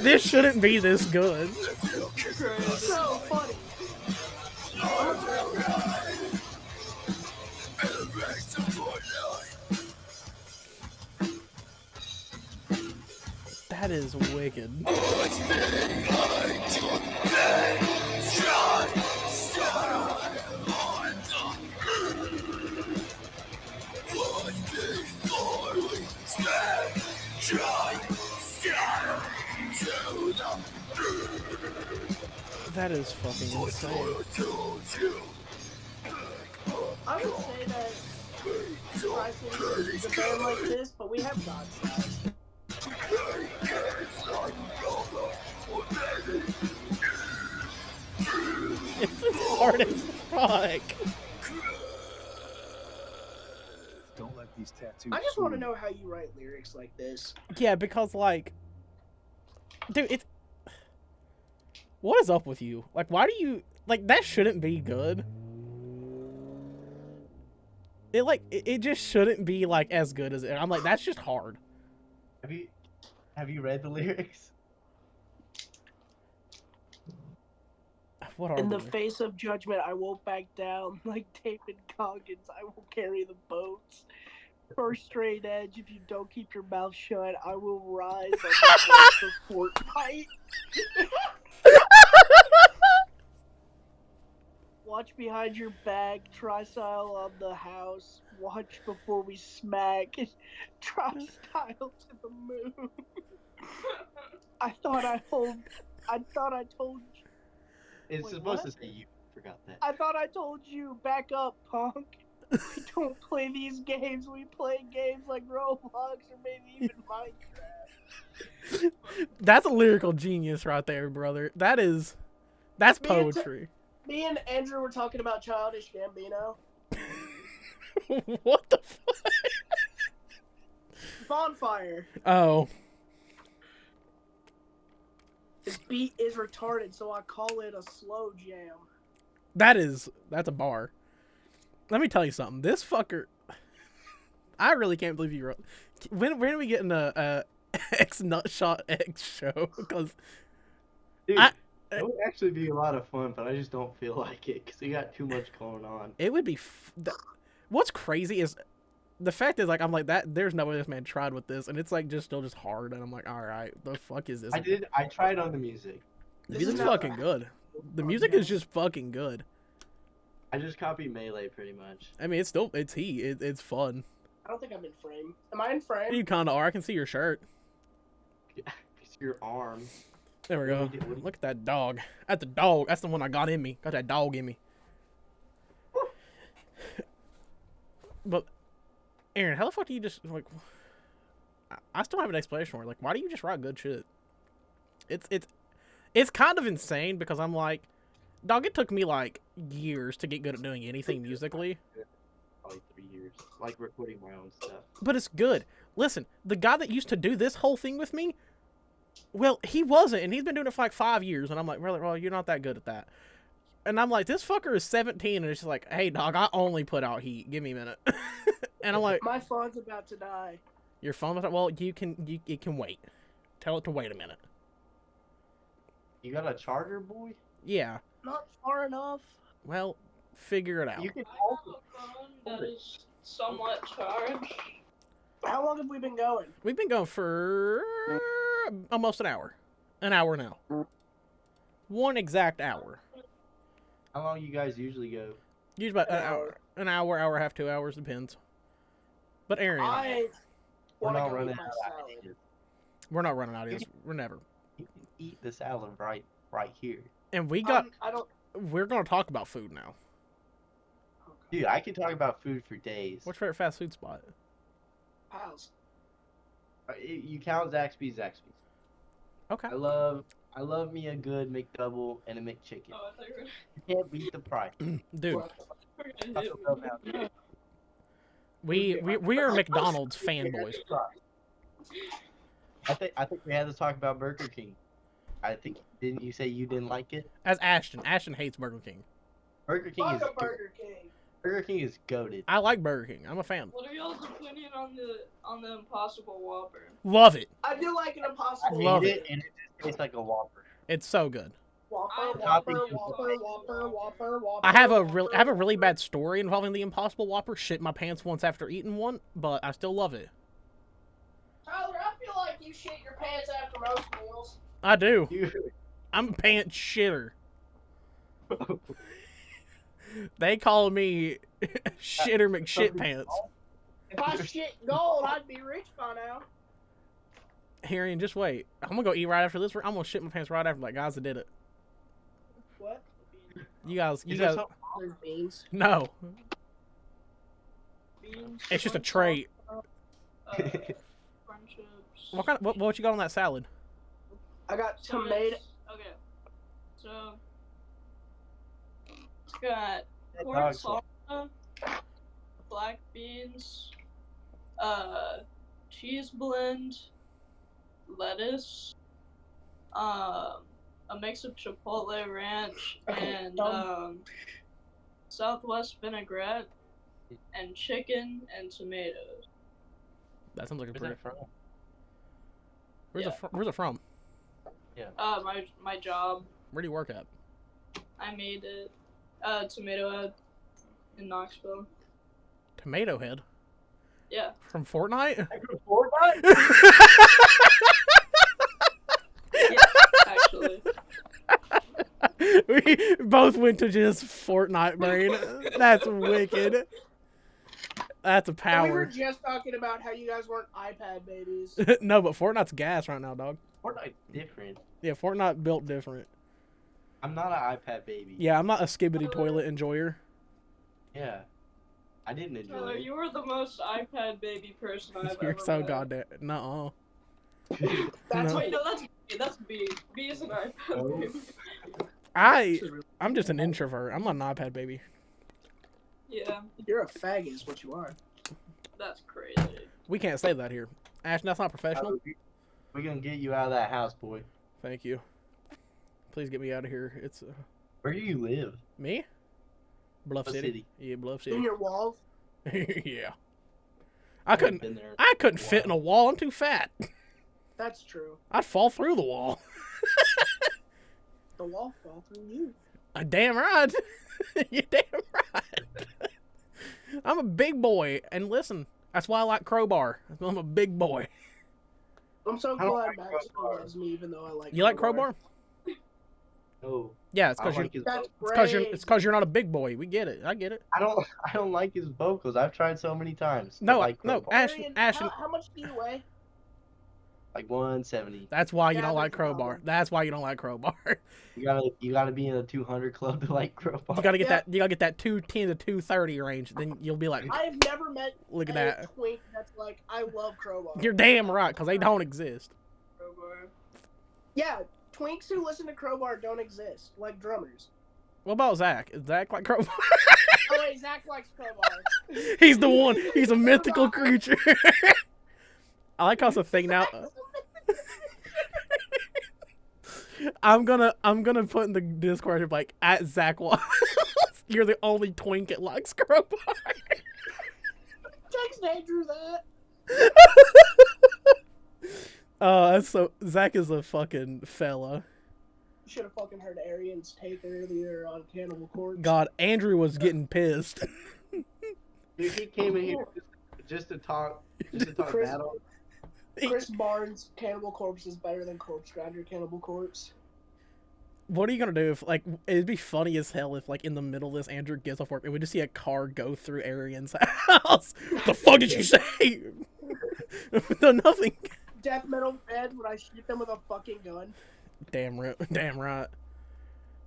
This shouldn't be this good. So funny. That is wicked. That is fucking insane. I would say that Tri-City is a band like this, but we have God size. It's as hard as fuck. Don't let these tattoos. I just want to know how you write lyrics like this. Yeah, because like, dude, it's what is up with you? Like, why do you like that? Shouldn't be good. It just shouldn't be like as good as it. I'm like, that's just hard. Have you read the lyrics? What are In the they? face of judgment, I won't back down. Like David Goggins, I will carry the boats. First straight edge, if you don't keep your mouth shut, I will rise on the voice of Fortnite. Watch behind your back, Tri-Style on the house. Watch before we smack. Tri-Style to the moon. I thought I told you. It's Wait, supposed what? to say you. Forgot that. I thought I told you. Back up, punk. We don't play these games. We play games like Roblox or maybe even Minecraft. That's a lyrical genius right there, brother. That's Me and poetry. Me and Andrew were talking about Childish Gambino. What the fuck? Bonfire. Oh, This beat is retarded, so I call it a slow jam. that's a bar. Let me tell you something. This fucker, I really can't believe you wrote. When are we getting a X Nutshot X show? Because Dude, I- it would actually be a lot of fun, but I just don't feel like it because we got too much going on. it would be. What's crazy is the fact is like I'm like that. There's no way this man tried with this, and it's like still just hard. And I'm like, all right, the fuck is this? I tried on the music. The This music's is not- fucking good. The music is just fucking good. I just copied Melee pretty much. I mean, it's fun. I don't think I'm in frame. Am I in frame? You kind of are. I can see your shirt. It's your arm. There we go. What do you- Look at that dog. That's the dog. That's the one I got in me. Got that dog in me. But, Aaron, how the fuck do you just like? I still have an explanation for it. Like, why do you just write good shit? It's kind of insane because I'm like, dog. It took me like years to get good at doing anything musically. Probably 3 years. Like recording my own stuff. But it's good. Listen, the guy that used to do this whole thing with me, well, he wasn't, and he's been doing it for like 5 years, and I'm like, really, well, you're not that good at that. And I'm like, this fucker is 17, and it's just like, hey, dog, I only put out heat. Give me a minute. And I'm like, My phone's about to die. your phone was like, well, it can wait. Tell it to wait a minute. You got a charger, boy? Yeah. Not far enough. Well, figure it out. You can I have a phone that is somewhat charged. How long have we been going? We've been going for almost an hour. An hour now. 1 exact hour. How long you guys usually go? Usually about an hour, hour and a half, 2 hours, depends. But Arian, We're wanna not go running eat my out of salad. ideas. we're not running out of this. We're never. You can eat the salad right here. And we got I don't. we're gonna talk about food now. Dude, I can talk about food for days. What's your favorite fast food spot? Piles. You count Zaxby's. Okay. I love me a good McDouble and a McChicken. Oh, I thought you were You can't beat the price. Dude, gonna hit me. we are McDonald's fanboys. I think we had to talk about Burger King. I think didn't you say you didn't like it? As Ashton hates Burger King. Burger King is Burger King. Burger King is goated. I like Burger King. I'm a fan. What are y'all's opinion on the Impossible Whopper? Love it. I do like an Impossible. Love it, and it just tastes like a Whopper. It's so good. Whopper. I have a really bad story involving the Impossible Whopper. Shit my pants once after eating one, but I still love it. Tyler, I feel like you shit your pants after most meals. I do. Dude. I'm a pants shitter. They call me Shitter McShit Pants. If I shit gold, I'd be rich by now. Arian, just wait. I'm gonna go eat right after this. I'm gonna shit my pants right after. Like, guys, I did it. What? You guys. Is there something- There's beans. No, Beans, it's just a corn trait. salsa, corn chips. What you got on that salad? I got So tomato. it's- Okay. So it's got That corn dog's like- salsa, black beans, cheese blend, lettuce, a mix of chipotle ranch and Southwest vinaigrette, and chicken and tomatoes. That sounds like a Where's pretty. that from? Where's it from? My job. Where do you work at? I made it. Tomato Head in Knoxville. Tomato Head Yeah. from Fortnite. Yeah, actually. We both went to just Fortnite brain. That's wicked. That's a And we were power. just talking about how you guys weren't iPad babies. No, but Fortnite's gas right now, dog. Fortnite's different. Yeah, Fortnite built different. I'm not an iPad baby. Yeah, I'm not a skibbity toilet enjoyer. Yeah. I didn't enjoy Tyler, it. you were the most iPad baby person I've You're ever so met. goddamn. Nuh-uh. That's No. what Wait, no, that's B. B is an iPad Oh. baby. I'm just an introvert. I'm not an iPad baby. Yeah, you're a faggot, is what you are. that's crazy. We can't say that here. Ashton, that's not professional. We're gonna get you out of that house, boy. Thank you. Please get me out of here. It's Where do you live? me? Bluff What City. city? Yeah, Bluff In City. your walls. Yeah. I couldn't Been there. fit in a wall. I'm too fat. That's true. I'd fall through the wall. The wall fall through you. Damn right. You're damn right. I'm a big boy, and listen, that's why I like Crowbar. I'm a big boy. I'm so I don't glad like Max Crowbar. still loves me, even though I like. You like Crowbar? No, Yeah, it's I because like you're his That's vocals. great. it's because you're not a big boy. We get it. I get it. I don't like his vocals. I've tried so many times. No, like no, Crowbar. Ashton. How much do you weigh? Like 170. That's why you Yeah, don't like that's a problem. Crowbar. That's why you don't like Crowbar. You gotta be in a 200 club to like Crowbar. You gotta get Yeah. that. You gotta get that 210 to 230 range. Then you'll be like, I have never met look at a that. twink that's like, I love Crowbar. You're damn right, because they don't exist. Crowbar. Yeah, twinks who listen to Crowbar don't exist, like drummers. What about Zach? Is Zach like Crowbar? Oh wait, Zach likes Crowbar. He's the one. He's a mythical creature. I like how it's a thing now. I'm gonna put in the Discord like at Zach Wiles. You're the only twink that likes Crowbar. Text Andrew that. That's so. Zach is a fucking fella. You should have fucking heard Arian's take earlier on Cannibal Corpse. God, Andrew was getting pissed. Dude, he came in here just to talk Chris- battle. Chris Barnes' Cannibal Corpse is better than Corpse Grinder Cannibal Corpse. What are you gonna do if, like, it'd be funny as hell if, like, in the middle of this, Andrew gets off work and we just see a car go through Arian's house? The fuck did you say? No, nothing. Death metal fans when I shoot them with a fucking gun. Damn right. Damn right.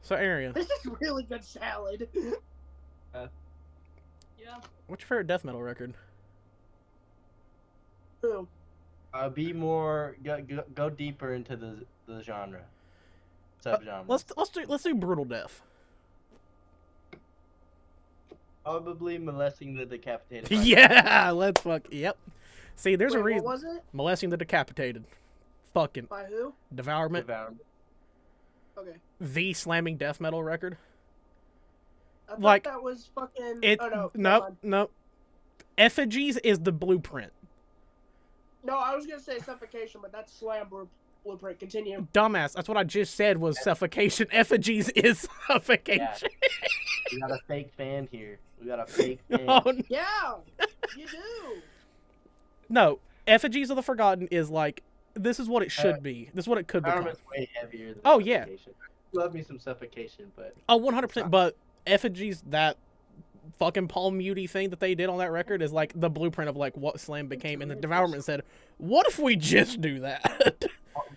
So, Arian, This is really good salad. Yeah. what's your favorite death metal record? Who? Be more go deeper into the genre, subgenres. Let's do brutal death. Probably molesting the decapitated. Yeah, let's fuck. Yep. See, there's a Wait, reason. what was it? Molesting the decapitated. Fucking By who? devourment. Okay. The slamming death metal record. I thought Like, that was fucking. It. Oh no. Nope. Nope. Effigies is the blueprint. No, I was gonna say suffocation, but that's slam blueprint. Continue. Dumbass. That's what I just said was suffocation. Effigies is suffocation. We got a fake fan here. We got a fake fan. Oh, Yeah, you do. no. Effigies of the Forgotten is like, this is what it should be. This is what it could become. Devourment's way heavier than Oh, yeah. suffocation. Love me some suffocation, but Oh, 100%. But Effigies, that fucking palm muty thing that they did on that record is like the blueprint of like what slam became. And the devourment said, what if we just do that?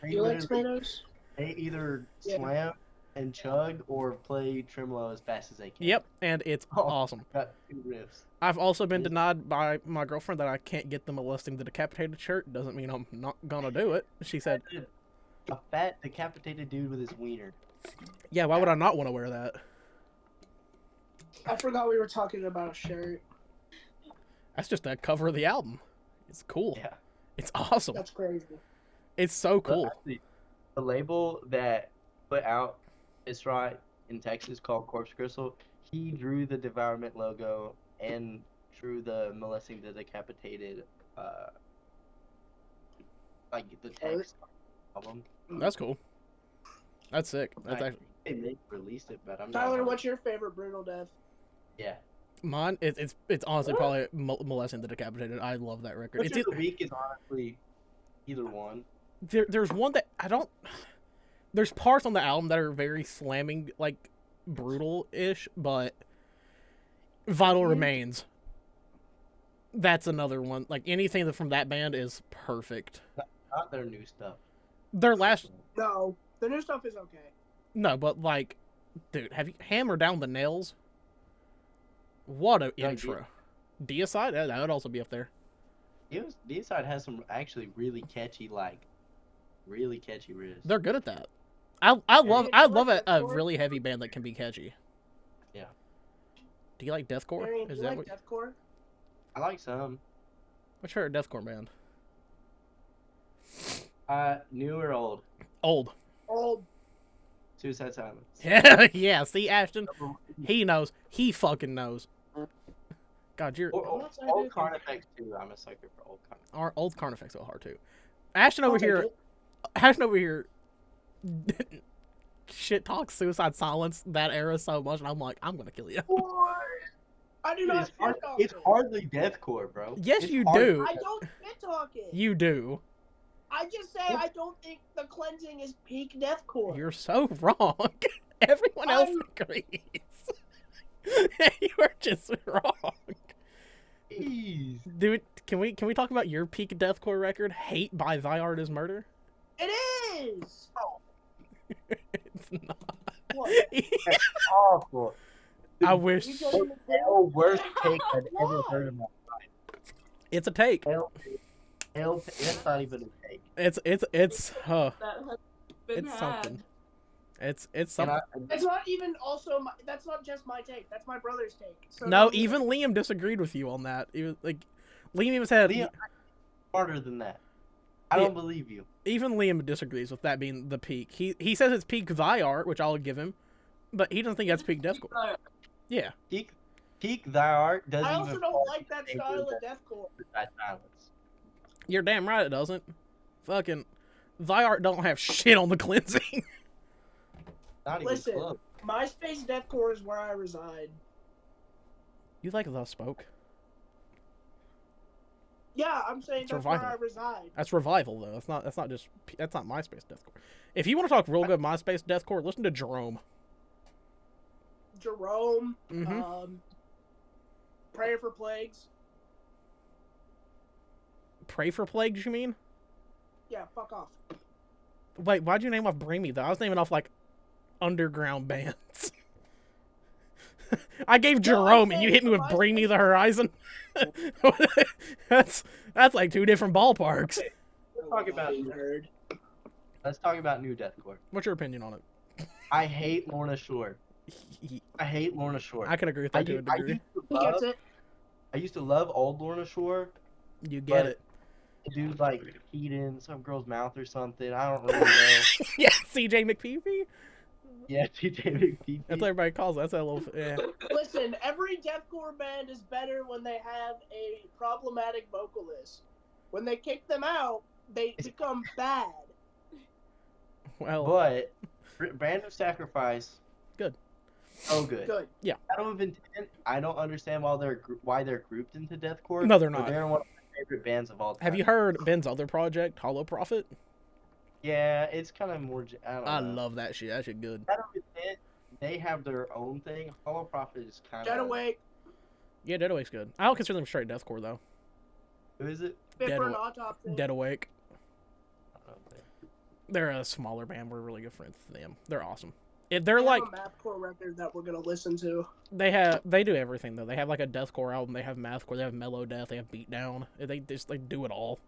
You like tomatoes? They either Yeah. slam and chug or play tremolo as fast as they can. Yep. And it's Oh. awesome. Got 2 riffs. I've also been denied by my girlfriend that I can't get the molesting the decapitated shirt. Doesn't mean I'm not gonna do it. She said, A fat decapitated dude with his wiener. yeah, why would I not want to wear that? I forgot we were talking about a shirt. That's just the cover of the album. It's cool. Yeah. It's awesome. That's crazy. It's so cool. Actually, the label that put out Pissrot in Texas called Corpse Crystal, he drew the Devourment logo and drew the molesting the decapitated like the text album. That's cool. That's sick. That's Like, actually they may have released it, but I'm Tyler, not. what's your favorite brutal death? Yeah. mine. It's honestly probably molesting the decapitated. I love that record. Butcher It's of the week is honestly either one. there's one that I don't. There's parts on the album that are very slamming, like brutal-ish, but Vital Remains. That's another one. Like anything from that band is perfect. Not their new stuff. Their last No, the new stuff is okay. no, but like, dude, have you Hammer Down the Nails? What a Like, intro. Deicide? That would also be up there. D-Side has some actually really catchy riffs. They're good at that. I love a really heavy band that can be catchy. Yeah. Do you like deathcore? Arian, do Is you that like what? deathcore? I like some. What's your favorite deathcore band? New or old? Old. Old. Suicide Silence. Yeah, yeah. See, Ashton, he knows. He fucking knows. God, you're Old Carnifex too. I'm a sucker for old Carnifex. our old Carnifex so hard too. Ashton over I'll take here. it. Ashton over here. Shit talks Suicide Silence that era so much, and I'm like, I'm gonna kill you. What? I do not shit talk It's it. hardly deathcore, bro. Yes, It's you hard- do. I don't shit talk it. You do. I just say I don't think the cleansing is peak deathcore. You're so wrong. Everyone else agrees. You are just wrong. Jeez. Dude, can we talk about your peak deathcore record, Hate by Thy Art Is Murder? It is. It's not. What? Awful. I wish. You don't even Hell, worst take I've ever Why? heard in my life. It's a take. Hell, that's not even a take. It's That has been it's had. something. It's And something. It's not even also my, that's not just my take. That's my brother's take. So No, don't even Liam disagreed with you on that. He was like, Liam even said, Liam, harder than that. I Yeah. don't believe you. even Liam disagrees with that being the peak. He says it's peak Thy Art, which I'll give him, but he doesn't think that's peak deathcore. Yeah. Peak Thy Art doesn't I also even don't fall like that into style of the deathcore. Suicide Silence. You're damn right it doesn't. Fucking Thy Art don't have shit on the cleansing. Not even Listen. close. MySpace deathcore is where I reside. You like The Spoke? Yeah, I'm saying It's that's revival. where I reside. That's Revival though. That's not MySpace deathcore. If you want to talk real good MySpace deathcore, listen to Jerome. Jerome, Mhm. Prayer for Plagues. Pray for Plagues, you mean? Yeah, fuck off. Wait, why'd you name off Bring Me though? I was naming off like underground bands. I gave Jerome, and you hit me with Bring Me the Horizon. that's like two different ballparks. Okay, let's talk about new deathcore. What's your opinion on it? I hate Lorna Shore. I hate Lorna Shore. I can agree with that to a degree. I used to love old Lorna Shore. You get it. Dude, like, peed in some girl's mouth or something. I don't really know. Yeah, CJ McPeepee? Yeah, CJ McPeepee. That's what everybody calls it. That's that little... Yeah. Listen, every deathcore band is better when they have a problematic vocalist. When they kick them out, they become bad. Well... But, Band of Sacrifice... Good. Oh, good. Good. Yeah. I don't understand why they're grouped into deathcore. No, they're but not. They're one of my favorite bands of all time. Have you heard Ben's other project, Hollow Prophet? Yeah, it's kind of more. I love that shit. That shit good. They have their own thing. Hollow Prophet is kind of. Dead Awake. Yeah, Dead Awake's good. I don't consider them straight deathcore though. Who is it? Fit for an Autopsy. Dead Awake. They're a smaller band. We're really good friends with them. They're awesome. They're like a mathcore record that we're gonna listen to. They do everything though. They have like a deathcore album. They have mathcore. They have mellow death. They have beatdown. They do it all.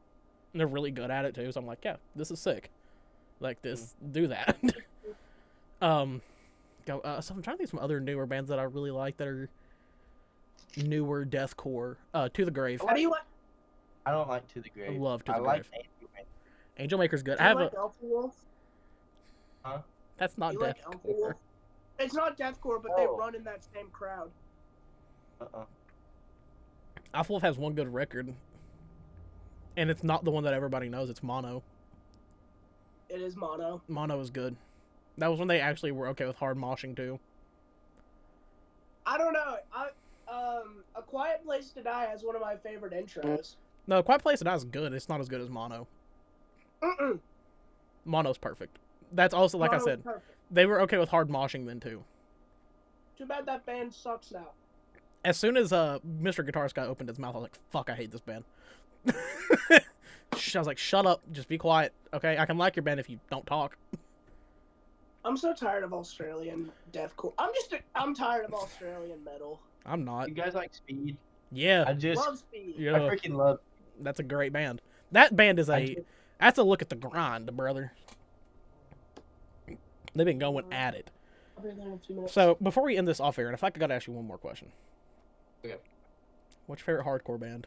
And they're really good at it too. So I'm like, yeah, this is sick. Like this, do that. So I'm trying to think of some other newer bands that I really like that are newer deathcore. To the Grave. What do you like? I don't like To the Grave. I love To the like Grave. Angel Maker's good. Do I you have like Alpha Wolf? Huh? That's not You like Alpha deathcore. Wolf? It's not deathcore, but they run in that same crowd. Alpha Wolf has one good record, and it's not the one that everybody knows. It's Mono. It is Mono. Mono is good. That was when they actually were okay with hard moshing too. I don't know. A Quiet Place to Die has one of my favorite intros. No, Quiet Place to Die is good. It's not as good as Mono. Mono's perfect. That's also, like I said, they were okay with hard moshing then too. Too bad that band sucks now. As soon as Mr. Guitarist guy opened his mouth, I was like, fuck, I hate this band. I was like, shut up, just be quiet, okay? I can like your band if you don't talk. I'm so tired of Australian deathcore. I'm tired of Australian metal. I'm not. You guys like Speed? Yeah. I Love Speed. Yeah. I freaking love. That's a great band. That band is that's a look at the grind, brother. They've been going at it. I'll be there in 2 minutes. So, before we end this off air, and if I gotta ask you one more question. Okay. What's your favorite hardcore band?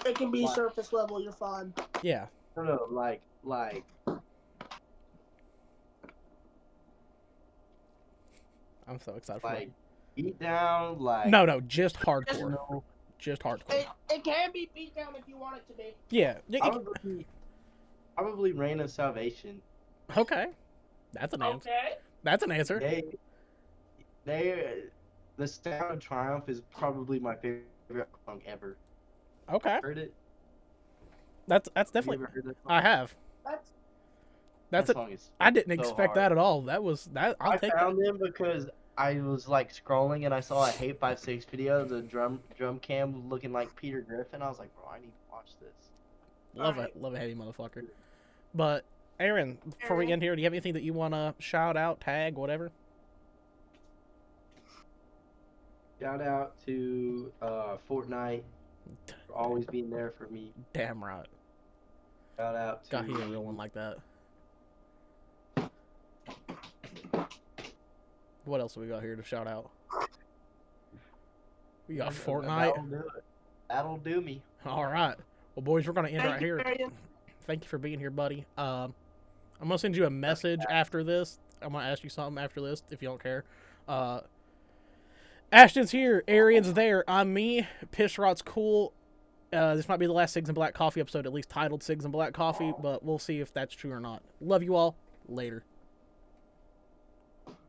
It can be surface level, you're fine. Yeah. No, like. I'm so excited for Like, beat down, like. No, just hardcore. Just hardcore. It can be beat down if you want it to be. Yeah. Probably Reign of Salvation. Okay. That's an answer. Okay. That's an answer. The Sound of Triumph is probably my favorite song ever. Okay. Heard it? That's You definitely. ever heard that song? I have. That song is I didn't so expect hard. that at all. That was that. I'll I take found that. them because I was like scrolling and I saw a Hate 5-6 video. The drum cam looking like Peter Griffin. I was like, bro, I need to watch this. Love a heavy motherfucker. But Aaron, before we end here, do you have anything that you want to shout out, tag, whatever? Shout out to Fortnite for always being there for me. Damn right. Shout out to. Got he a real one like that. What else do we got here to shout out? We got Fortnite. That'll do it. That'll do me. All right. Well, boys, we're gonna end right here. Arian. Thank you for being here, buddy. I'm gonna send you a message after this. I'm gonna ask you something after this, if you don't care. Ashton's here. Arian's there. I'm me. Pissrot's cool. This might be the last Cigs and Black Coffee episode, at least titled Cigs and Black Coffee, but we'll see if that's true or not. Love you all. Later.